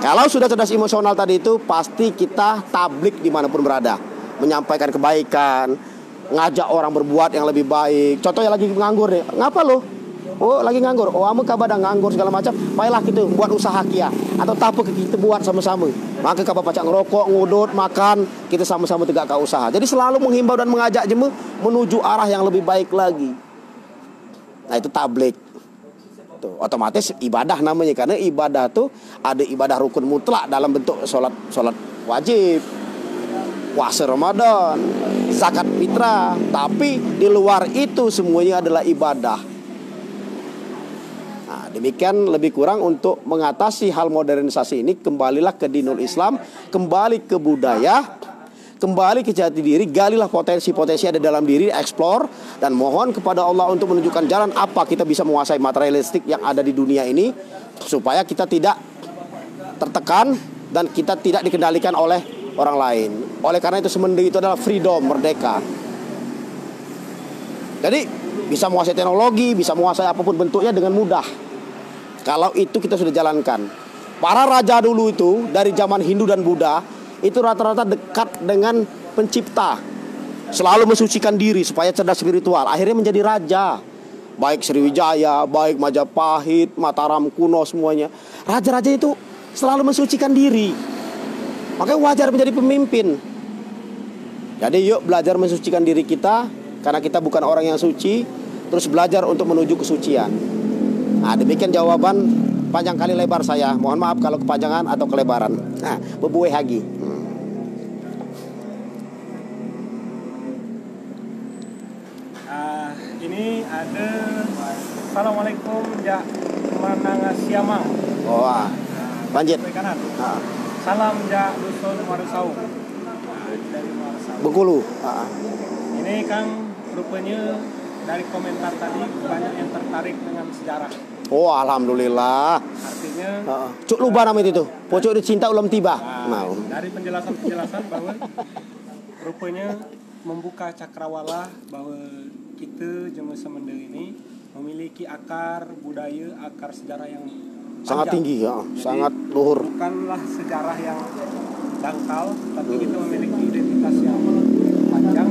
kalau sudah cerdas emosional tadi itu, pasti kita tablik dimanapun berada, menyampaikan kebaikan, ngajak orang berbuat yang lebih baik. Contohnya lagi nganggur nih, ngapa lo? Oh lagi nganggur, oh kamu kabadang nganggur segala macam. Baiklah kita buat usaha kia, atau apa kita buat sama-sama. Maka kabar pacak ngerokok, ngudut, makan, kita sama-sama tegakkan usaha. Jadi selalu menghimbau dan mengajak jemaah menuju arah yang lebih baik lagi. Nah itu tablik. Tuh, otomatis ibadah namanya, karena ibadah tuh ada ibadah rukun mutlak dalam bentuk sholat wajib, puasa Ramadan, zakat fitrah. Tapi di luar itu semuanya adalah ibadah. Nah, demikian lebih kurang untuk mengatasi hal modernisasi ini. Kembalilah ke dinul Islam, kembali ke budaya, kembali ke jati diri, galilah potensi-potensi ada dalam diri, explore, dan mohon kepada Allah untuk menunjukkan jalan apa kita bisa menguasai materialistik yang ada di dunia ini, supaya kita tidak tertekan dan kita tidak dikendalikan oleh orang lain. Oleh karena itu semende itu adalah freedom, merdeka. Jadi bisa menguasai teknologi, bisa menguasai apapun bentuknya dengan mudah, kalau itu kita sudah jalankan. Para raja dulu itu dari zaman Hindu dan Buddha itu rata-rata dekat dengan pencipta, selalu mensucikan diri supaya cerdas spiritual. Akhirnya menjadi raja. Baik Sriwijaya, baik Majapahit, Mataram kuno, semuanya raja-raja itu selalu mensucikan diri. Makanya wajar menjadi pemimpin. Jadi yuk belajar mensucikan diri kita, karena kita bukan orang yang suci. Terus belajar untuk menuju kesucian. Nah demikian jawaban panjang kali lebar saya. Mohon maaf kalau kepanjangan atau kelebaran. Nah bebuwe hagi. Ini ada Assalamualaikum ya Manangasiamang. Oh, lanjut. Salam ya Dusun Marasau. Dari Marasau. Bengkulu. Ini Kang rupanya dari komentar tadi banyak yang tertarik dengan sejarah. Oh, alhamdulillah. Artinya cuk lupa nama itu tuh. Pocok dicinta ulam tiba. Nah, dari penjelasan bahwa rupanya membuka cakrawala bahwa kita jemaah Semende ini memiliki akar budaya, akar sejarah yang sangat panjang. tinggi ya. Jadi, sangat luhur. Bukanlah sejarah yang dangkal, tapi kita memiliki identitas yang panjang,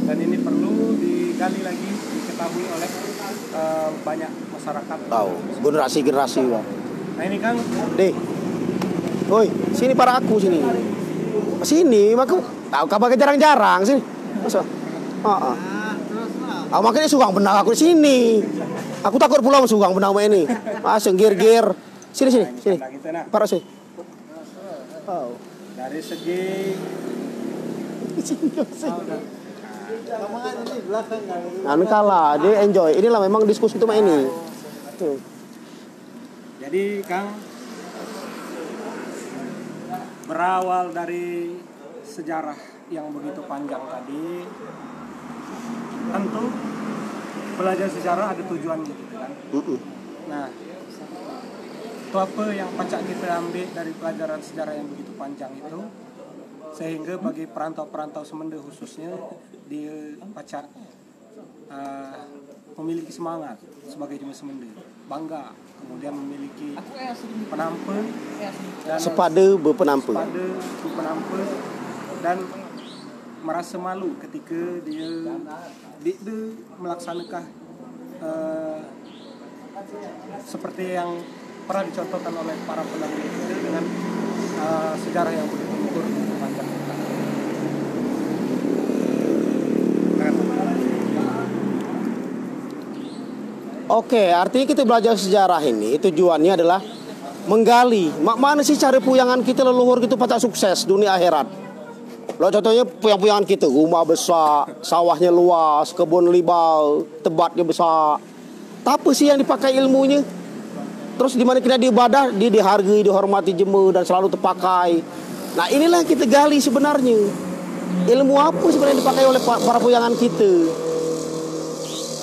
dan ini perlu digali lagi, diketahui oleh banyak masyarakat. Tahu, generasi-generasi. Nah ini kan Deh. Woi, sini para aku sini. Sini, maku tahu kabar jarang-jarang sini. Masa? Aku makanya sugang benang aku di sini. Aku takut pulang sugang benang ini. Senggir-gir. Sini. Para sini. Oh. Dari segi anu kalah, dia enjoy. Inilah memang diskusi itu ini. Tuh. Jadi Kang, berawal dari sejarah yang begitu panjang tadi, tentu belajar sejarah ada tujuan gitu kan. Nah, itu apa yang pacak kita ambil dari pelajaran sejarah yang begitu panjang itu, sehingga bagi perantau-perantau Semende khususnya dia pacak memiliki semangat sebagai jemaah Semende, bangga, kemudian memiliki penampilan dan sepade berpenampilan dan merasa malu ketika dia melaksanakan seperti yang pernah dicontohkan oleh para pendamping kita dengan sejarah yang begitu luhur begitu panjang. Oke, artinya kita belajar sejarah ini tujuannya adalah menggali mana sih cara puyangan kita leluhur gitu pacak sukses dunia akhirat. Lo contohnya puyang-puyangan kita, rumah besar, sawahnya luas, kebun libau, tebatnya besar. Tapi sih yang dipakai ilmunya? Terus di mana kita diibadah, dia dihargai, dihormati jemu dan selalu terpakai. Nah inilah yang kita gali sebenarnya. Ilmu apa sebenarnya yang dipakai oleh para puyangan kita?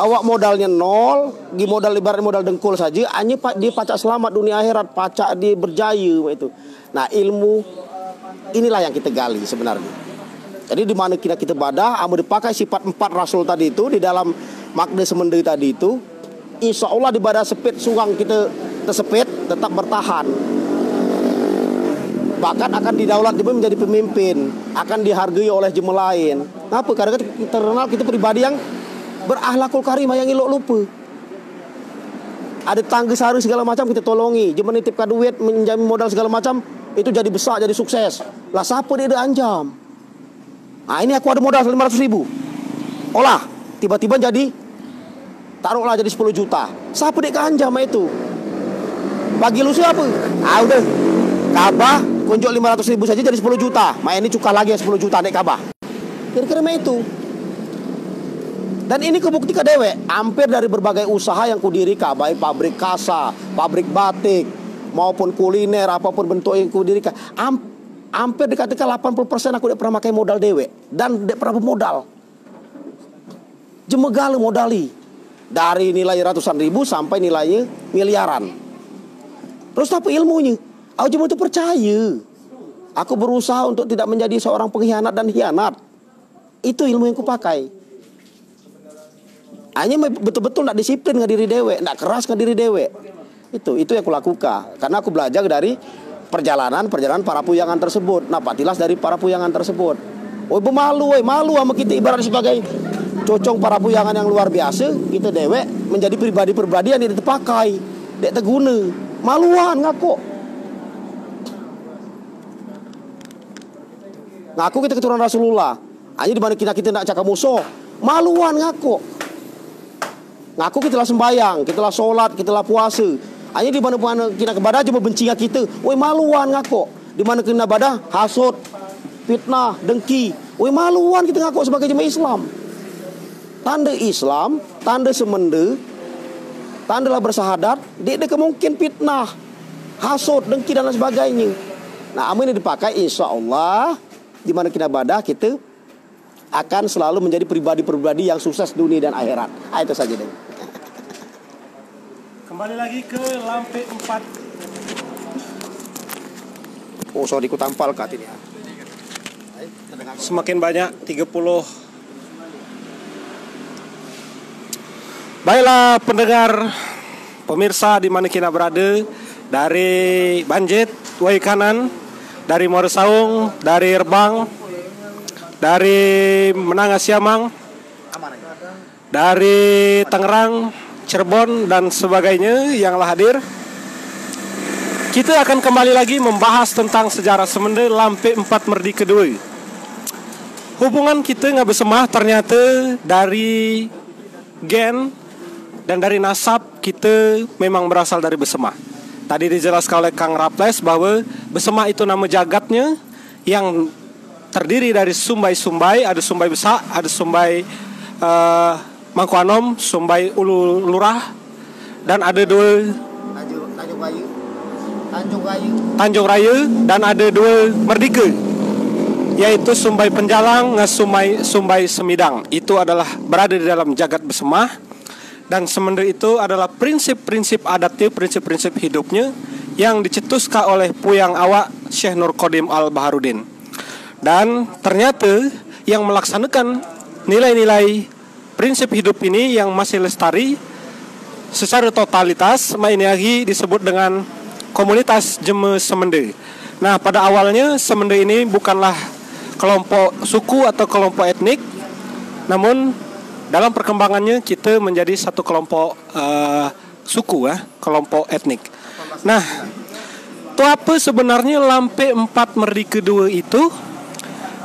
Awak modalnya nol, di modal ibarat modal dengkul saja, hanya dia pacak selamat dunia akhirat, pacak dia berjaya itu. Nah ilmu inilah yang kita gali sebenarnya. Jadi di mana kita badah, amu dipakai sifat 4 rasul tadi itu di dalam makna semende tadi itu, insya Allah di badah sepit sungang kita tersepit tetap bertahan. Bahkan akan didaulat juga menjadi pemimpin, akan dihargai oleh jemaah lain. Kenapa? Karena kita terkenal kita pribadi yang berakhlakul karimah, yang elok lupa. Ada tangga sehari segala macam kita tolongi, jemaah nitipkan duit, menjamin modal segala macam, itu jadi besar, jadi sukses. Lah siapa dia ada anjam? Nah ini aku ada modal 500 ribu, olah tiba-tiba jadi taruhlah jadi 10 juta. Siapa dia anjam itu? Bagi lu siapa? Ah udah Kabah kunjuk 500 ribu saja jadi 10 juta. Main ini cuka lagi 10 juta naik Kabah. Kira-kira itu. Dan ini kebuktikan dewe, hampir dari berbagai usaha yang kudirikan, baik pabrik kasa, pabrik batik, maupun kuliner, apapun bentuk yang kudirikan, hampir dikatakan 80% aku tidak pernah pakai modal dewe. Dan tidak pernah bermodal. Jemegal modali. Dari nilai ratusan ribu sampai nilainya miliaran. Terus apa ilmunya? Aku cuma itu percaya. Aku berusaha untuk tidak menjadi seorang pengkhianat dan hianat. Itu ilmu yang kupakai. Hanya betul-betul tidak disiplin ke diri dewe, tidak keras ke diri dewe. Itu yang aku lakukan. Karena aku belajar dari perjalanan para puyangan tersebut. Nah, patilas dari para puyangan tersebut. Oh, malu sama kita ibarat sebagai cocong para puyangan yang luar biasa. Kita dewe menjadi pribadi-pribadi yang tidak terpakai, tidak terguna. Maluan ngaku. Ngaku kita keturunan Rasulullah. Hanya di mana kita nak cakap musuh. Maluan ngaku. Ngaku kita lah sembayang, kita lah solat, kita lah puasa. Hanya di mana kita kebadah cuma benci kita. Woi maluan ngaku. Di mana kita badah hasut, fitnah, dengki. Woi maluan kita ngaku sebagai jemaah Islam. Tanda Islam, tanda semende, tanda lah bersahadat. Dia kemungkin fitnah, hasut, dengki dan lain sebagainya. Nah, amin ini dipakai insya Allah. Di mana kita badah kita akan selalu menjadi pribadi-pribadi yang sukses dunia dan akhirat. Itu saja deh. Kembali lagi ke lampe 4. Oh, sorry ku tampal kat ini. Semakin banyak 30. Baiklah pendengar, pemirsa di mana kita berada, dari Banjet, Wai Kanan, dari Muara Saung, dari Rebang, dari Menangas Siamang, dari Tangerang, Cirebon dan sebagainya yang hadir. Kita akan kembali lagi membahas tentang sejarah Semende lampe 4 Merdi kedua. Hubungan kita nggak bersemah ternyata dari gen dan dari nasab kita memang berasal dari Besemah. Tadi dijelaskan oleh Kang Raples bahwa Besemah itu nama jagatnya yang terdiri dari sumbai-sumbai, ada sumbai besar, ada sumbai Mangkuanom, sumbai Ulu Lurah, dan ada dua Tanjung Raya, dan ada dua Merdeka, yaitu sumbai Penjalang dan sumbai Semidang. Itu adalah berada di dalam jagat Besemah. Dan Semende itu adalah prinsip-prinsip adatnya, prinsip-prinsip hidupnya yang dicetuskan oleh Puyang Awak Syekh Nur Qadim Al-Baharudin. Dan ternyata yang melaksanakan nilai-nilai prinsip hidup ini yang masih lestari secara totalitas, ini lagi disebut dengan komunitas Jemaah Semende. Nah, pada awalnya Semende ini bukanlah kelompok suku atau kelompok etnik, namun dalam perkembangannya kita menjadi satu kelompok suku, kelompok etnik. Nah, itu apa sebenarnya lampe 4 Merdi kedua itu,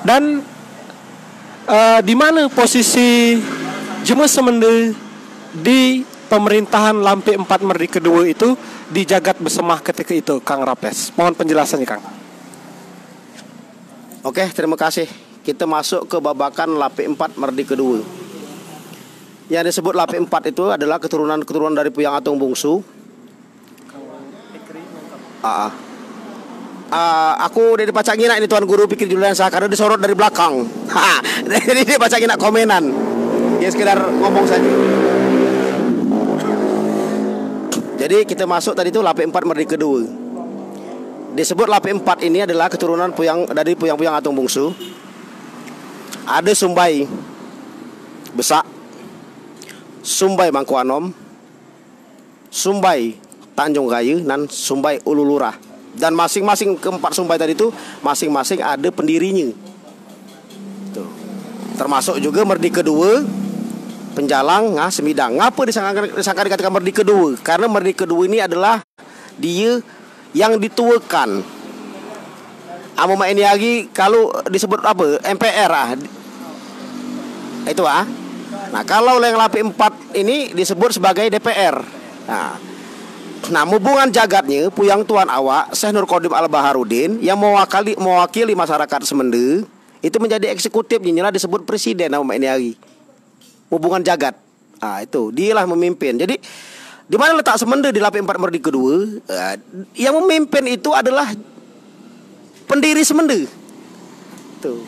dan di mana posisi Jemaah Semende di pemerintahan lampe 4 Merdi kedua itu di jagat Besemah ketika itu, Kang Raples? Mohon penjelasannya, Kang. Oke, terima kasih. kita masuk ke babakan Lape 4 Merdi kedua. Yang disebut Lape 4 itu adalah keturunan dari Puyang Atung Bungsu. Aku udah dibaca ngina ini Tuan Guru Pikir Juliansa karena disorot dari belakang. Jadi dia baca ngina komenan. Ya sekedar ngomong saja. Jadi kita masuk tadi itu Lape 4 Merdi kedua. Disebut Lape 4 ini adalah keturunan dari Puyang Atung Bungsu. Ada Sumbai Besak, Sumbai Mangkuanom, Sumbai Tanjung Gayu, dan Sumbai Ululurah. Dan masing-masing keempat Sumbai tadi itu masing-masing ada pendirinya. Tuh. Termasuk juga Merdi kedua, Penjalang, Semidang. Ngapa disangka dikatakan Merdi kedua? Karena Merdi kedua ini adalah dia yang dituakan. Amuma ini lagi kalau disebut apa? MPR Itu Nah, kalau yang Lape 4 ini disebut sebagai DPR. Nah, hubungan jagatnya Puyang Tuan Awak Syekh Nur Qadim Al Baharudin yang mewakili masyarakat Semende itu menjadi eksekutifnya, nyala disebut presiden amuma ini lagi. Hubungan jagat. Itu dialah memimpin. Jadi di mana letak Semende di Lape 4 Merdi kedua? Yang memimpin itu adalah pendiri Semende. Tuh.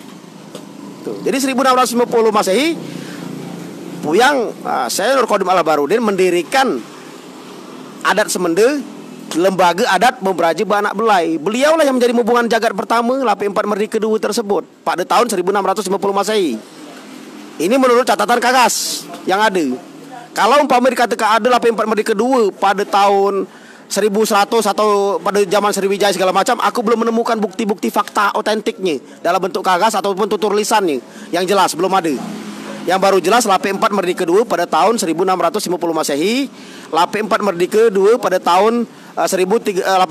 Jadi 1650 Masehi Puyang Syekh Nur Qadim Al Baharudin mendirikan adat Semende, lembaga adat Memberaji Banak Belai. Beliaulah yang menjadi hubungan jagat pertama Lape 4 Merdi kedua tersebut pada tahun 1650 Masehi. Ini menurut catatan Kagas yang ada. Kalau umpama dikatakan ada Lape 4 Merdi kedua pada tahun 1100 atau pada zaman Sriwijaya segala macam, aku belum menemukan bukti-bukti fakta otentiknya dalam bentuk kagas ataupun tutur lisannya. Yang jelas belum ada. Yang baru jelas Lape 4 Merdi kedua pada tahun 1650 Masehi, Lape 4 Merdi kedua pada tahun 1833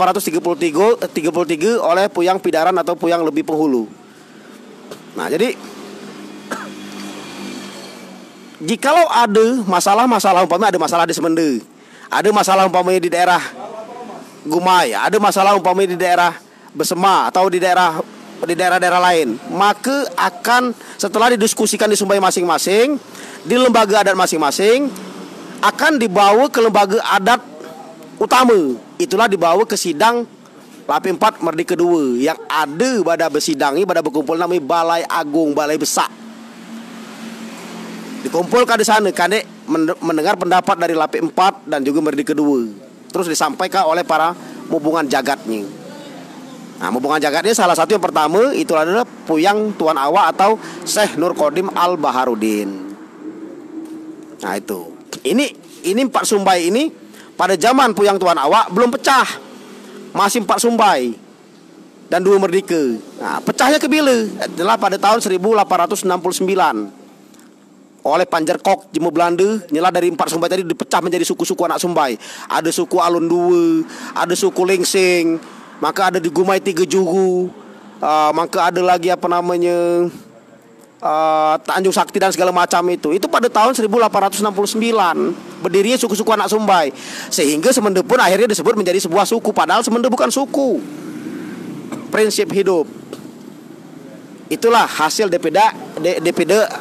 oleh Puyang Pidaran atau Puyang Lebih Penghulu. Nah, jadi jikalau ada masalah umpamanya ada masalah di Semende, ada masalah umpamanya di daerah Gumai, ada masalah umpamanya di daerah Besema atau di daerah-daerah lain, maka akan setelah didiskusikan di Sumbai masing-masing, di lembaga adat masing-masing, akan dibawa ke lembaga adat utama. Itulah dibawa ke sidang Lape 4 Merdi kedua yang ada pada bersidangi, pada berkumpul namanya Balai Agung, Balai Besak. Dikumpulkan di sana kadek mendengar pendapat dari Lape 4 dan juga Merdi kedua. Terus disampaikan oleh para hubungan jagatnya. Nah, hubungan jagatnya salah satu yang pertama itu adalah Puyang Tuan Awak atau Syekh Nur Qadim Al Baharudin. Nah, itu. Ini 4 Sumbai ini pada zaman Puyang Tuan Awak belum pecah. Masih 4 Sumbai dan 2 Merdeka. Nah, pecahnya ke bila? Adalah pada tahun 1869. Oleh Panjerkok Jemu Belanda, nyela dari 4 Sumbai tadi dipecah menjadi suku-suku anak Sumbai. Ada suku Alun Dua, ada suku Lengsing, maka ada di Gumai 3 Juru, maka ada lagi Tanjung Sakti dan segala macam itu. Itu pada tahun 1869 berdirinya suku-suku anak Sumbai. Sehingga Semende pun akhirnya disebut menjadi sebuah suku, padahal Semende bukan suku. Prinsip hidup. Itulah hasil DPD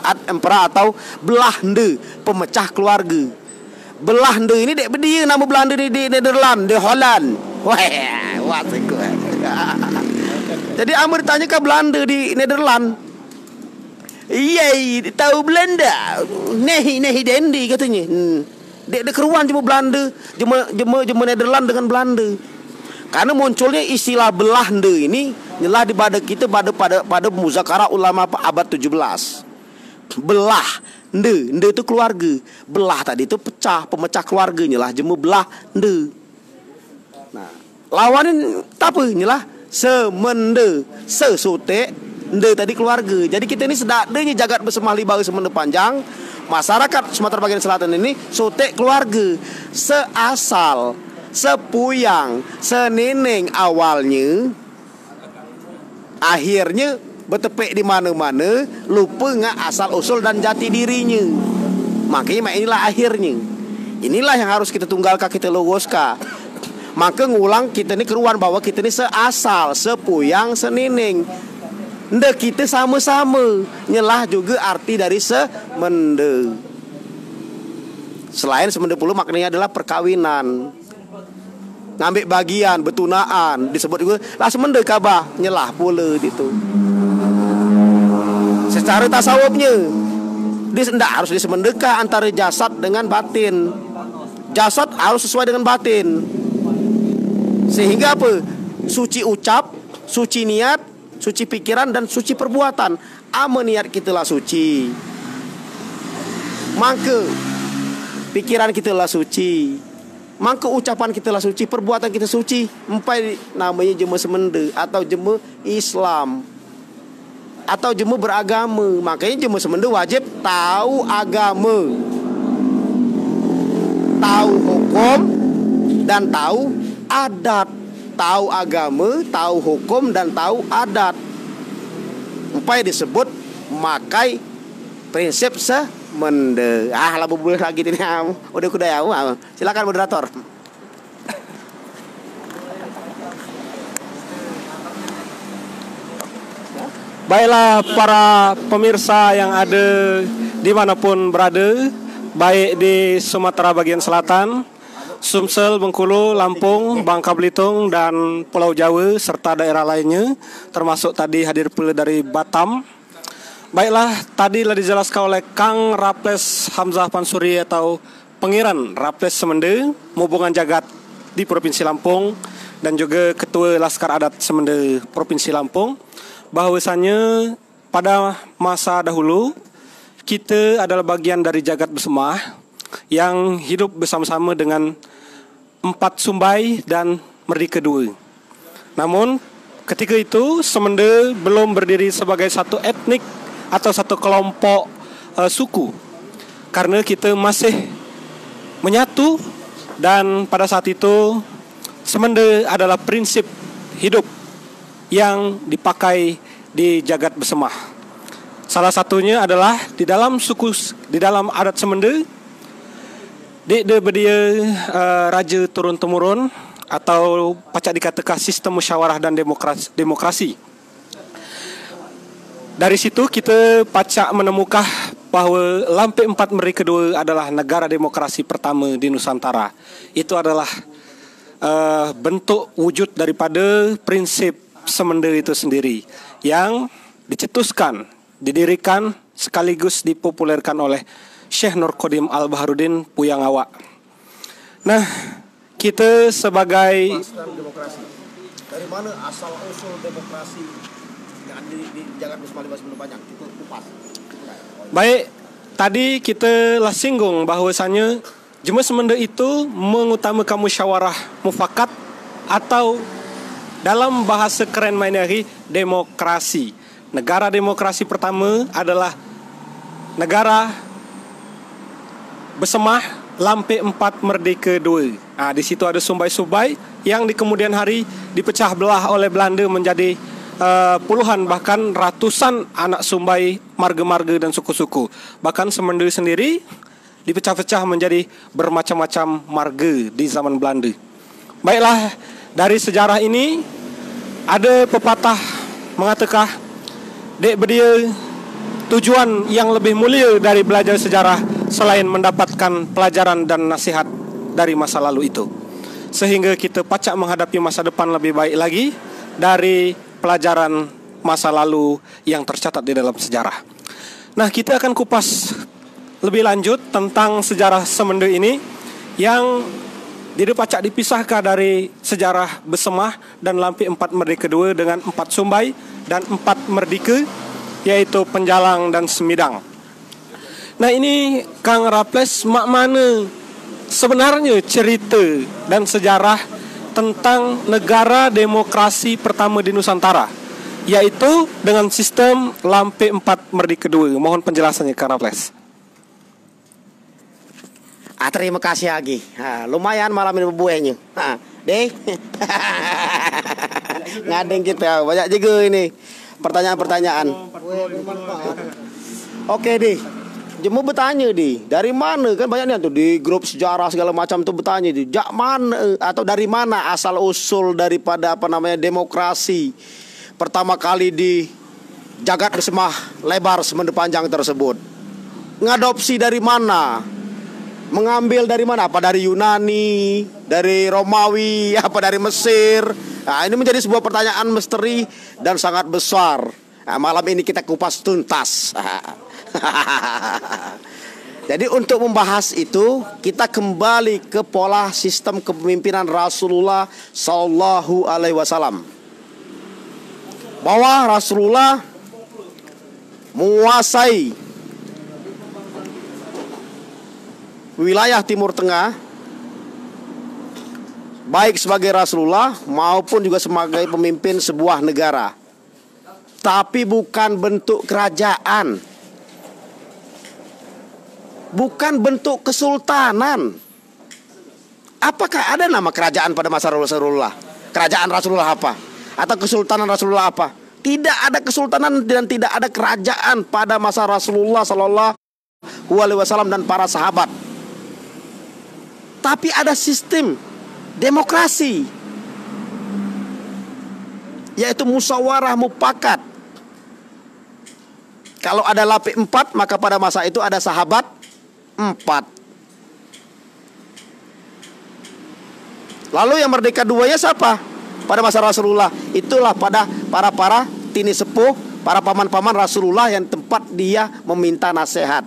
ad impera atau belahde, pemecah keluarga. Belahde ini dek dia nama Belanda di Nederland, di Holland. Wah, jadi Amir tanya ke Belanda di Nederland. Iya, tahu Belanda. Nehi dendi katanya. Dek keruan jemu Belanda, jemu Nederland dengan Belanda. Karena munculnya istilah Belahde ini nyelah di pada kita pada muzakarah ulama abad 17. Belahde itu keluarga. Belah tadi itu pecah, pemecah keluarga, nyelah jemu Belahde. Nah, lawanin apa nyelah Semende, sesote nde tadi keluarga. Jadi kita ini sedaknya jagat bersemah libau Semende panjang. Masyarakat Sumatera bagian selatan ini sote keluarga, seasal, sepuyang, senineng awalnya, akhirnya bertepek di mana-mana, lupa nggak asal usul dan jati dirinya. Makanya inilah akhirnya. Inilah yang harus kita tunggalkan, kita logoskan. Maka ngulang kita ini keruan bahwa kita ini seasal, sepuyang, senineng. Nda kita sama-sama nyelah juga arti dari semende. Selain semende puluh maknanya adalah perkawinan, ngambil bagian, betunaan, disebut juga lah semende kabah nyelah pula gitu. Secara tasawufnya dia tidak harus disemendeka antara jasad dengan batin. Jasad harus sesuai dengan batin. Sehingga apa? Suci ucap, suci niat, suci pikiran, dan suci perbuatan. Ama niat kita lah suci, maka pikiran kita lah suci, maka ucapan kita lah suci, perbuatan kita suci. Empai namanya jema semende atau jema Islam atau jema beragama. Makanya jema semende wajib tahu agama, tahu hukum, dan tahu adat. Tahu agama, tahu hukum, dan tahu adat. Empai disebut makai prinsip semende. Lah boleh lagi ini. Udah kuda ya. Silakan moderator. Baiklah para pemirsa yang ada dimanapun berada, baik di Sumatera bagian selatan, Sumsel, Bengkulu, Lampung, Bangka Belitung, dan Pulau Jawa serta daerah lainnya, termasuk tadi hadir pula dari Batam. Baiklah, tadi telah dijelaskan oleh Kang Raples Hamzah Pansuri atau Pengiran Raples Semende, Hubungan Jagat di Provinsi Lampung, dan juga Ketua Laskar Adat Semende Provinsi Lampung, bahwasanya pada masa dahulu kita adalah bagian dari jagat bersemah yang hidup bersama-sama dengan 4 Sumbai dan Merdeka II. Namun ketika itu Semende belum berdiri sebagai satu etnik atau satu kelompok suku, karena kita masih menyatu. Dan pada saat itu Semende adalah prinsip hidup yang dipakai di jagat bersemah. Salah satunya adalah di dalam adat Semende, dia raja turun temurun atau pacak dikatakan sistem musyawarah dan demokrasi. Dari situ kita pacak menemukan bahawa Lampik 4 Merdeka II adalah negara demokrasi pertama di Nusantara. Itu adalah bentuk wujud daripada prinsip Semende itu sendiri yang dicetuskan, didirikan sekaligus dipopulerkan oleh Syekh Nur Qadim Al-Baharudin Puyang Awak. Nah, kita sebagai demokrasi, dari mana asal usul demokrasi yang ada di jagat bersemah sebelum banyak kita kupas. Baik, tadi kita lah singgung bahwasanya Jemaah Semende itu mengutamakan musyawarah mufakat atau dalam bahasa keren mainnya demokrasi. Negara demokrasi pertama adalah negara bersemah Lampik 4 Merdeka II. Di situ ada Sumbai-Sumbai yang di kemudian hari dipecah belah oleh Belanda menjadi puluhan bahkan ratusan anak Sumbai, marga-marga dan suku-suku. Bahkan Semende sendiri dipecah-pecah menjadi bermacam-macam marga di zaman Belanda. Baiklah, dari sejarah ini ada pepatah mengatakan dek berdia tujuan yang lebih mulia dari belajar sejarah selain mendapatkan pelajaran dan nasihat dari masa lalu itu, sehingga kita pacak menghadapi masa depan lebih baik lagi dari pelajaran masa lalu yang tercatat di dalam sejarah. Nah, kita akan kupas lebih lanjut tentang sejarah Semende ini yang pacak dipisahkan dari sejarah Bersemah dan Lampik 4 Merdeka II dengan 4 Sumbai dan 4 Merdeka, yaitu Penjalang dan Semidang. Nah, ini Kang Raples, mak mana sebenarnya cerita dan sejarah tentang negara demokrasi pertama di Nusantara, yaitu dengan sistem Lampik 4 Merdeka II. Mohon penjelasannya Kang Raples. Terima kasih lagi. Lumayan malam ini berbuahnya. Deh. Ngadeng kita banyak juga ini pertanyaan-pertanyaan. Oke deh. Jemu bertanya dari mana kan banyaknya tuh di grup sejarah segala macam tuh bertanya jak mana atau dari mana asal usul daripada demokrasi pertama kali jagat bersemah lebar semende panjang tersebut. Ngadopsi dari mana? Mengambil dari mana? Apa dari Yunani, dari Romawi, apa dari Mesir? Nah, ini menjadi sebuah pertanyaan misteri dan sangat besar. Nah, malam ini kita kupas tuntas. Jadi untuk membahas itu, kita kembali ke pola sistem kepemimpinan Rasulullah Sallallahu Alaihi Wasallam. Bahwa Rasulullah menguasai wilayah Timur Tengah, baik sebagai Rasulullah maupun juga sebagai pemimpin sebuah negara. Tapi bukan bentuk kerajaan, bukan bentuk kesultanan. Apakah ada nama kerajaan pada masa Rasulullah? Kerajaan Rasulullah apa? Atau kesultanan Rasulullah apa? Tidak ada kesultanan dan tidak ada kerajaan pada masa Rasulullah Sallallahu Alaihi Wasallam dan para sahabat. Tapi ada sistem demokrasi, yaitu musyawarah mufakat. Kalau ada lapi 4, maka pada masa itu ada sahabat 4. Lalu yang merdeka 2-nya siapa? Pada masa Rasulullah. Itulah pada para tini sepuh, para paman-paman Rasulullah yang tempat dia meminta nasihat.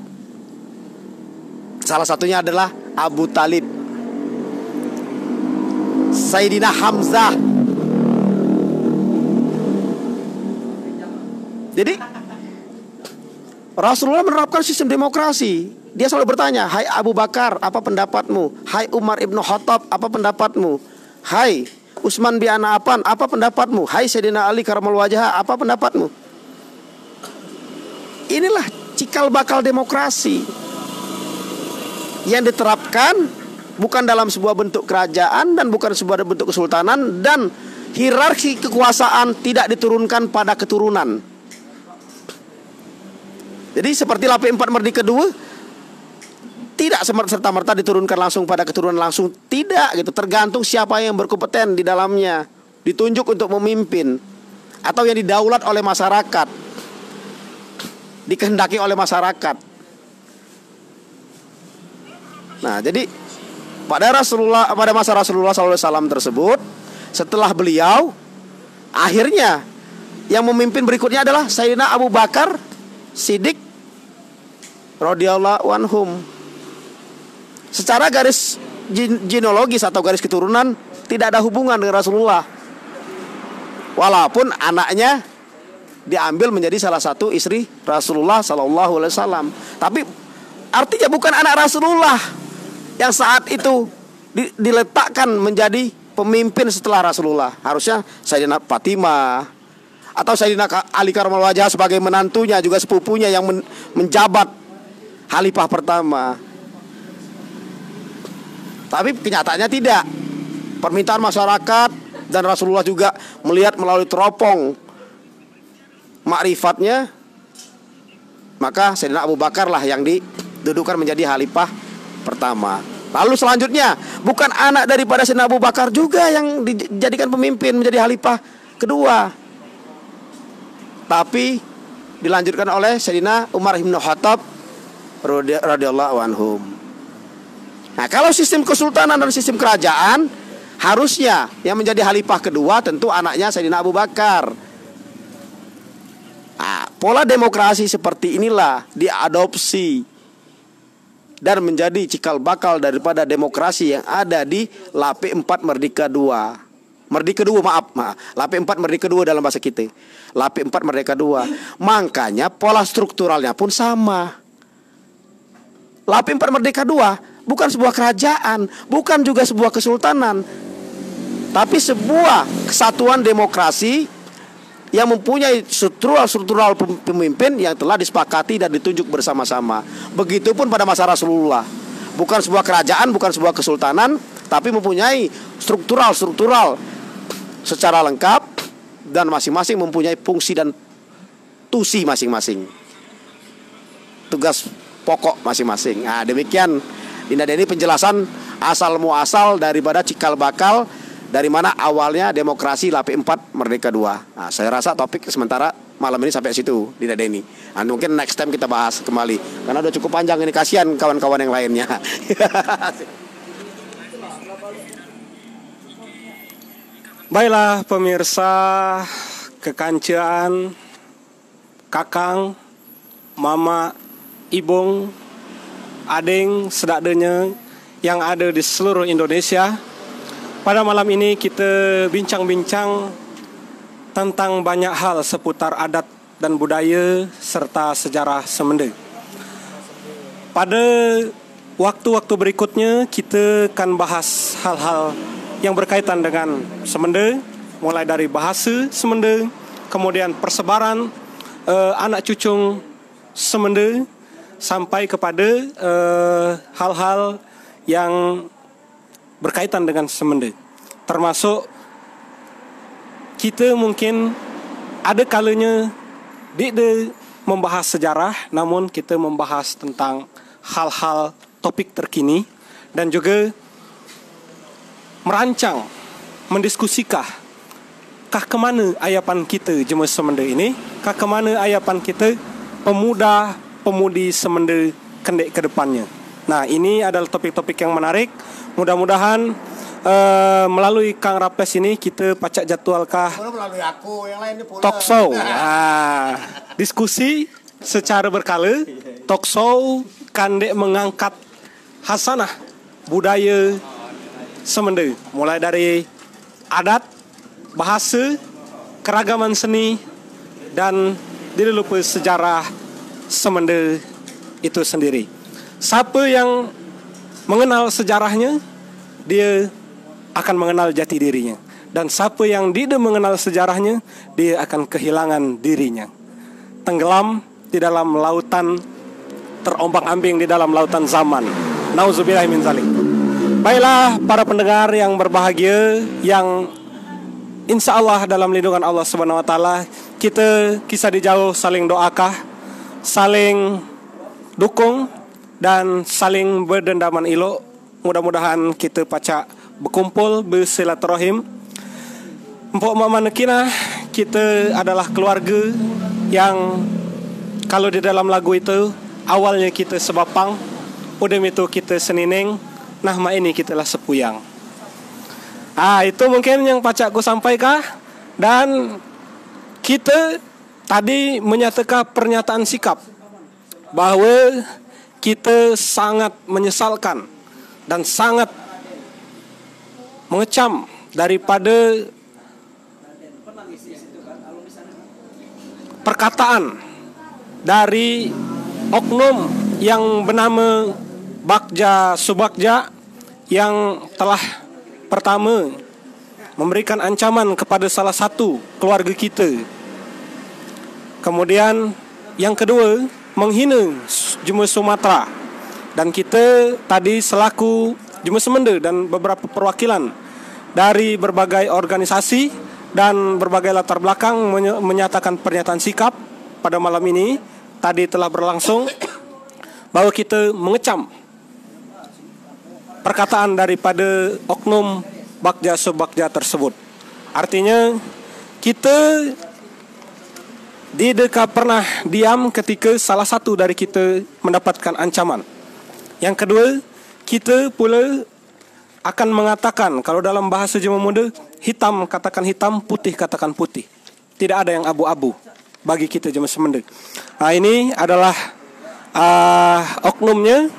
Salah satunya adalah Abu Talib, Sayyidina Hamzah. Jadi Rasulullah menerapkan sistem demokrasi. Dia selalu bertanya, hai Abu Bakar, apa pendapatmu? Hai Umar ibnu Khattab, apa pendapatmu? Hai Utsman bin Affan, apa pendapatmu? Hai Sayyidina Ali karamal wajah, apa pendapatmu? Inilah cikal bakal demokrasi yang diterapkan bukan dalam sebuah bentuk kerajaan dan bukan sebuah bentuk kesultanan, dan hierarki kekuasaan tidak diturunkan pada keturunan. Jadi seperti lapi 4 merdeka 2 tidak serta-merta diturunkan langsung pada keturunan langsung, tidak gitu. Tergantung siapa yang berkompeten di dalamnya, ditunjuk untuk memimpin, atau yang didaulat oleh masyarakat, dikehendaki oleh masyarakat. Nah, jadi pada masa Rasulullah SAW tersebut, setelah beliau, akhirnya yang memimpin berikutnya adalah Sayyidina Abu Bakar Siddiq radhiyallahu anhum. Secara garis genealogis atau garis keturunan tidak ada hubungan dengan Rasulullah, walaupun anaknya diambil menjadi salah satu istri Rasulullah Sallallahu Alaihi Wasallam. Tapi artinya bukan anak Rasulullah yang saat itu diletakkan menjadi pemimpin setelah Rasulullah. Harusnya Sayyidina Fatimah atau Sayyidina Ali karamal wajah sebagai menantunya, juga sepupunya yang menjabat khalifah pertama. Tapi kenyataannya tidak. Permintaan masyarakat dan Rasulullah juga melihat melalui teropong makrifatnya, maka Sayyidina Abu Bakar lah yang didudukan menjadi khalifah pertama. Lalu selanjutnya, bukan anak daripada Sayyidina Abu Bakar juga yang dijadikan pemimpin menjadi khalifah kedua, tapi dilanjutkan oleh Sayyidina Umar bin Khattab radhiyallahu anhum. Nah, kalau sistem kesultanan dan sistem kerajaan, harusnya yang menjadi khalifah kedua tentu anaknya Sayyidina Abu Bakar. Nah, pola demokrasi seperti inilah diadopsi dan menjadi cikal bakal daripada demokrasi yang ada di lapi 4 Merdeka 2. Merdeka 2, maaf. Lapi 4 Merdeka 2 dalam bahasa kita. Lapi 4 Merdeka 2. Makanya pola strukturalnya pun sama. Lapi 4 Merdeka 2 bukan sebuah kerajaan, bukan juga sebuah kesultanan, tapi sebuah kesatuan demokrasi yang mempunyai struktural pemimpin yang telah disepakati dan ditunjuk bersama-sama. Begitupun pada masa Rasulullah, bukan sebuah kerajaan, bukan sebuah kesultanan, tapi mempunyai struktural secara lengkap, dan masing-masing mempunyai fungsi dan tusi masing-masing, tugas pokok masing-masing. Nah, demikian Dinda Deni penjelasan asal muasal daripada cikal bakal dari mana awalnya demokrasi lapi 4 Merdeka 2. Nah, saya rasa topik sementara malam ini sampai situ di Deni. Nah, mungkin next time kita bahas kembali karena udah cukup panjang ini, kasihan kawan-kawan yang lainnya. Baiklah pemirsa, kekancaan, kakang, mama, ibung, ading, sedakdenya yang ada di seluruh Indonesia. Pada malam ini kita bincang-bincang tentang banyak hal seputar adat dan budaya serta sejarah Semende. Pada waktu-waktu berikutnya kita akan bahas hal-hal yang berkaitan dengan Semende, mulai dari bahasa Semende, kemudian persebaran anak cucung Semende, sampai kepada hal-hal yang berkaitan dengan Semende. Termasuk kita mungkin ada kalanya tidak membahas sejarah, namun kita membahas tentang hal-hal topik terkini dan juga merancang, mendiskusikah kah kemana ayapan kita jemaah Semende ini, kah kemana ayapan kita pemuda-pemudi Semende kendek ke depannya. Nah, ini adalah topik-topik yang menarik. Mudah-mudahan melalui Kang Rapes ini kita pacak jadwalkah Melalui aku, yang lain talk show. Nah, diskusi secara berkala, talk show kandek mengangkat hasanah budaya Semende, mulai dari adat, bahasa, keragaman seni, dan tidak lupa sejarah Semende itu sendiri. Siapa yang mengenal sejarahnya, dia akan mengenal jati dirinya. Dan siapa yang tidak mengenal sejarahnya, dia akan kehilangan dirinya. Tenggelam di dalam lautan, terombang-ambing di dalam lautan zaman. Nauzubillah min zalik. Baiklah para pendengar yang berbahagia, yang insya Allah dalam lindungan Allah Subhanahu Wa Taala, kita kisah di jauh saling doakah, saling dukung dan saling berdendaman elok. Mudah-mudahan kita pacak berkumpul bersilaturahim. Empok mama nekina, kita adalah keluarga yang kalau di dalam lagu itu awalnya kita sebapang, udah itu kita senineng. Nah, ini kita lah sepuyang. Itu mungkin yang pacakku sampaikan. Dan kita tadi menyatakan pernyataan sikap bahwa kita sangat menyesalkan dan sangat mengecam daripada perkataan dari oknum yang bernama Bagja Subagja yang telah pertama memberikan ancaman kepada salah satu keluarga kita. Kemudian yang kedua, menghina jemaah Sumatera. Dan kita tadi selaku jemaah Semende dan beberapa perwakilan dari berbagai organisasi dan berbagai latar belakang menyatakan pernyataan sikap pada malam ini tadi telah berlangsung bahwa kita mengecam perkataan daripada oknum Bagja Subagja tersebut. Artinya kita tidak pernah diam ketika salah satu dari kita mendapatkan ancaman. Yang kedua, kita pula akan mengatakan, kalau dalam bahasa Jemaah Muda, hitam katakan hitam, putih katakan putih. Tidak ada yang abu-abu bagi kita Jemaah Semende. Nah, ini adalah oknumnya.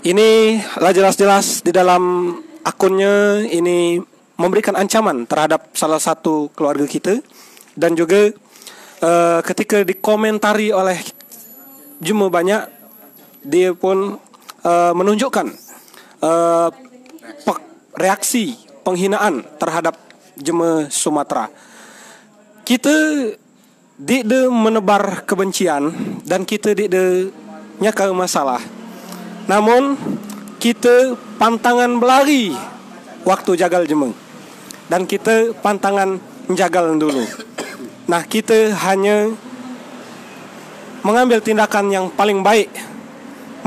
Ini lah jelas-jelas di dalam akunnya ini memberikan ancaman terhadap salah satu keluarga kita. Dan juga ketika dikomentari oleh jemaah banyak, dia pun menunjukkan reaksi penghinaan terhadap jemaah Sumatera. Kita tidak menebar kebencian dan kita tidak nyaka masalah. Namun kita pantangan belari waktu jagal jemaah. Dan kita pantangan menjagal dulu. Nah, kita hanya mengambil tindakan yang paling baik,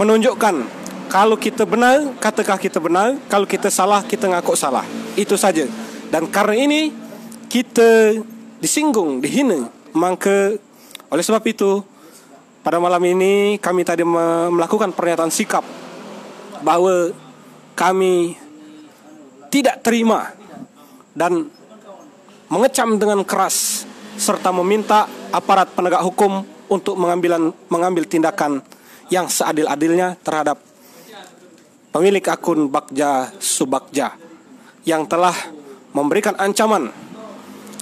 menunjukkan kalau kita benar, katakan kita benar, kalau kita salah, kita ngaku salah. Itu saja. Dan karena ini kita disinggung, dihina. Maka oleh sebab itu pada malam ini kami tadi melakukan pernyataan sikap bahwa kami tidak terima dan mengecam dengan keras serta meminta aparat penegak hukum untuk mengambil tindakan yang seadil-adilnya terhadap pemilik akun Bagja Subagja yang telah memberikan ancaman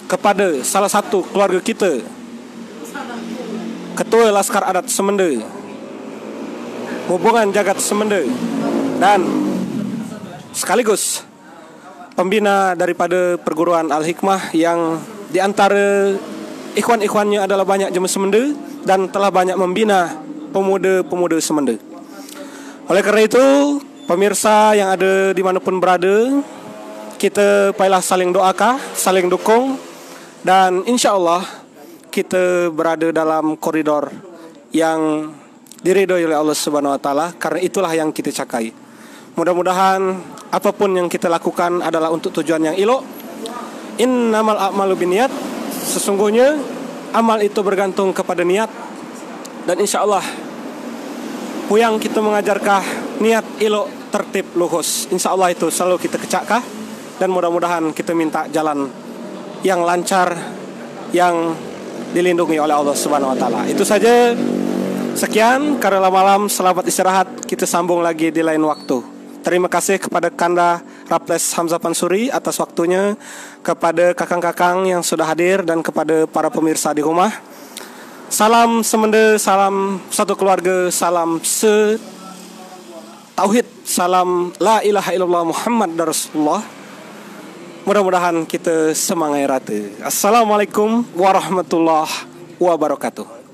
kepada salah satu keluarga kita, Ketua Laskar Adat Semende, Hubungan Jagat Semende, dan sekaligus pembina daripada perguruan Al-Hikmah yang di antara ikhwan-ikhwannya adalah banyak jemaah Semende dan telah banyak membina pemuda-pemuda Semende. Oleh kerana itu, pemirsa yang ada dimanapun berada, kita baiklah saling doakan, saling dukung, dan insya-Allah kita berada dalam koridor yang diridhoi oleh Allah Subhanahu wa taala, karena itulah yang kita capai. Mudah-mudahan apapun yang kita lakukan adalah untuk tujuan yang elok. Innamal a'malu binniyat. Sesungguhnya amal itu bergantung kepada niat. Dan insya-Allah puyang kita mengajarkah niat elok, tertib, luhus. Insya-Allah itu selalu kita kecakkah, dan mudah-mudahan kita minta jalan yang lancar, yang dilindungi oleh Allah Subhanahu wa taala. Itu saja. Sekian, karena malam, selamat istirahat. Kita sambung lagi di lain waktu. Terima kasih kepada Kanda Raples Hamzah Pansuri atas waktunya, kepada kakang-kakang yang sudah hadir, dan kepada para pemirsa di rumah. Salam Semende, salam satu keluarga, salam tauhid, salam la ilaha illallah Muhammad Rasulullah. Mudah-mudahan kita semangat rata. Assalamualaikum warahmatullahi wabarakatuh.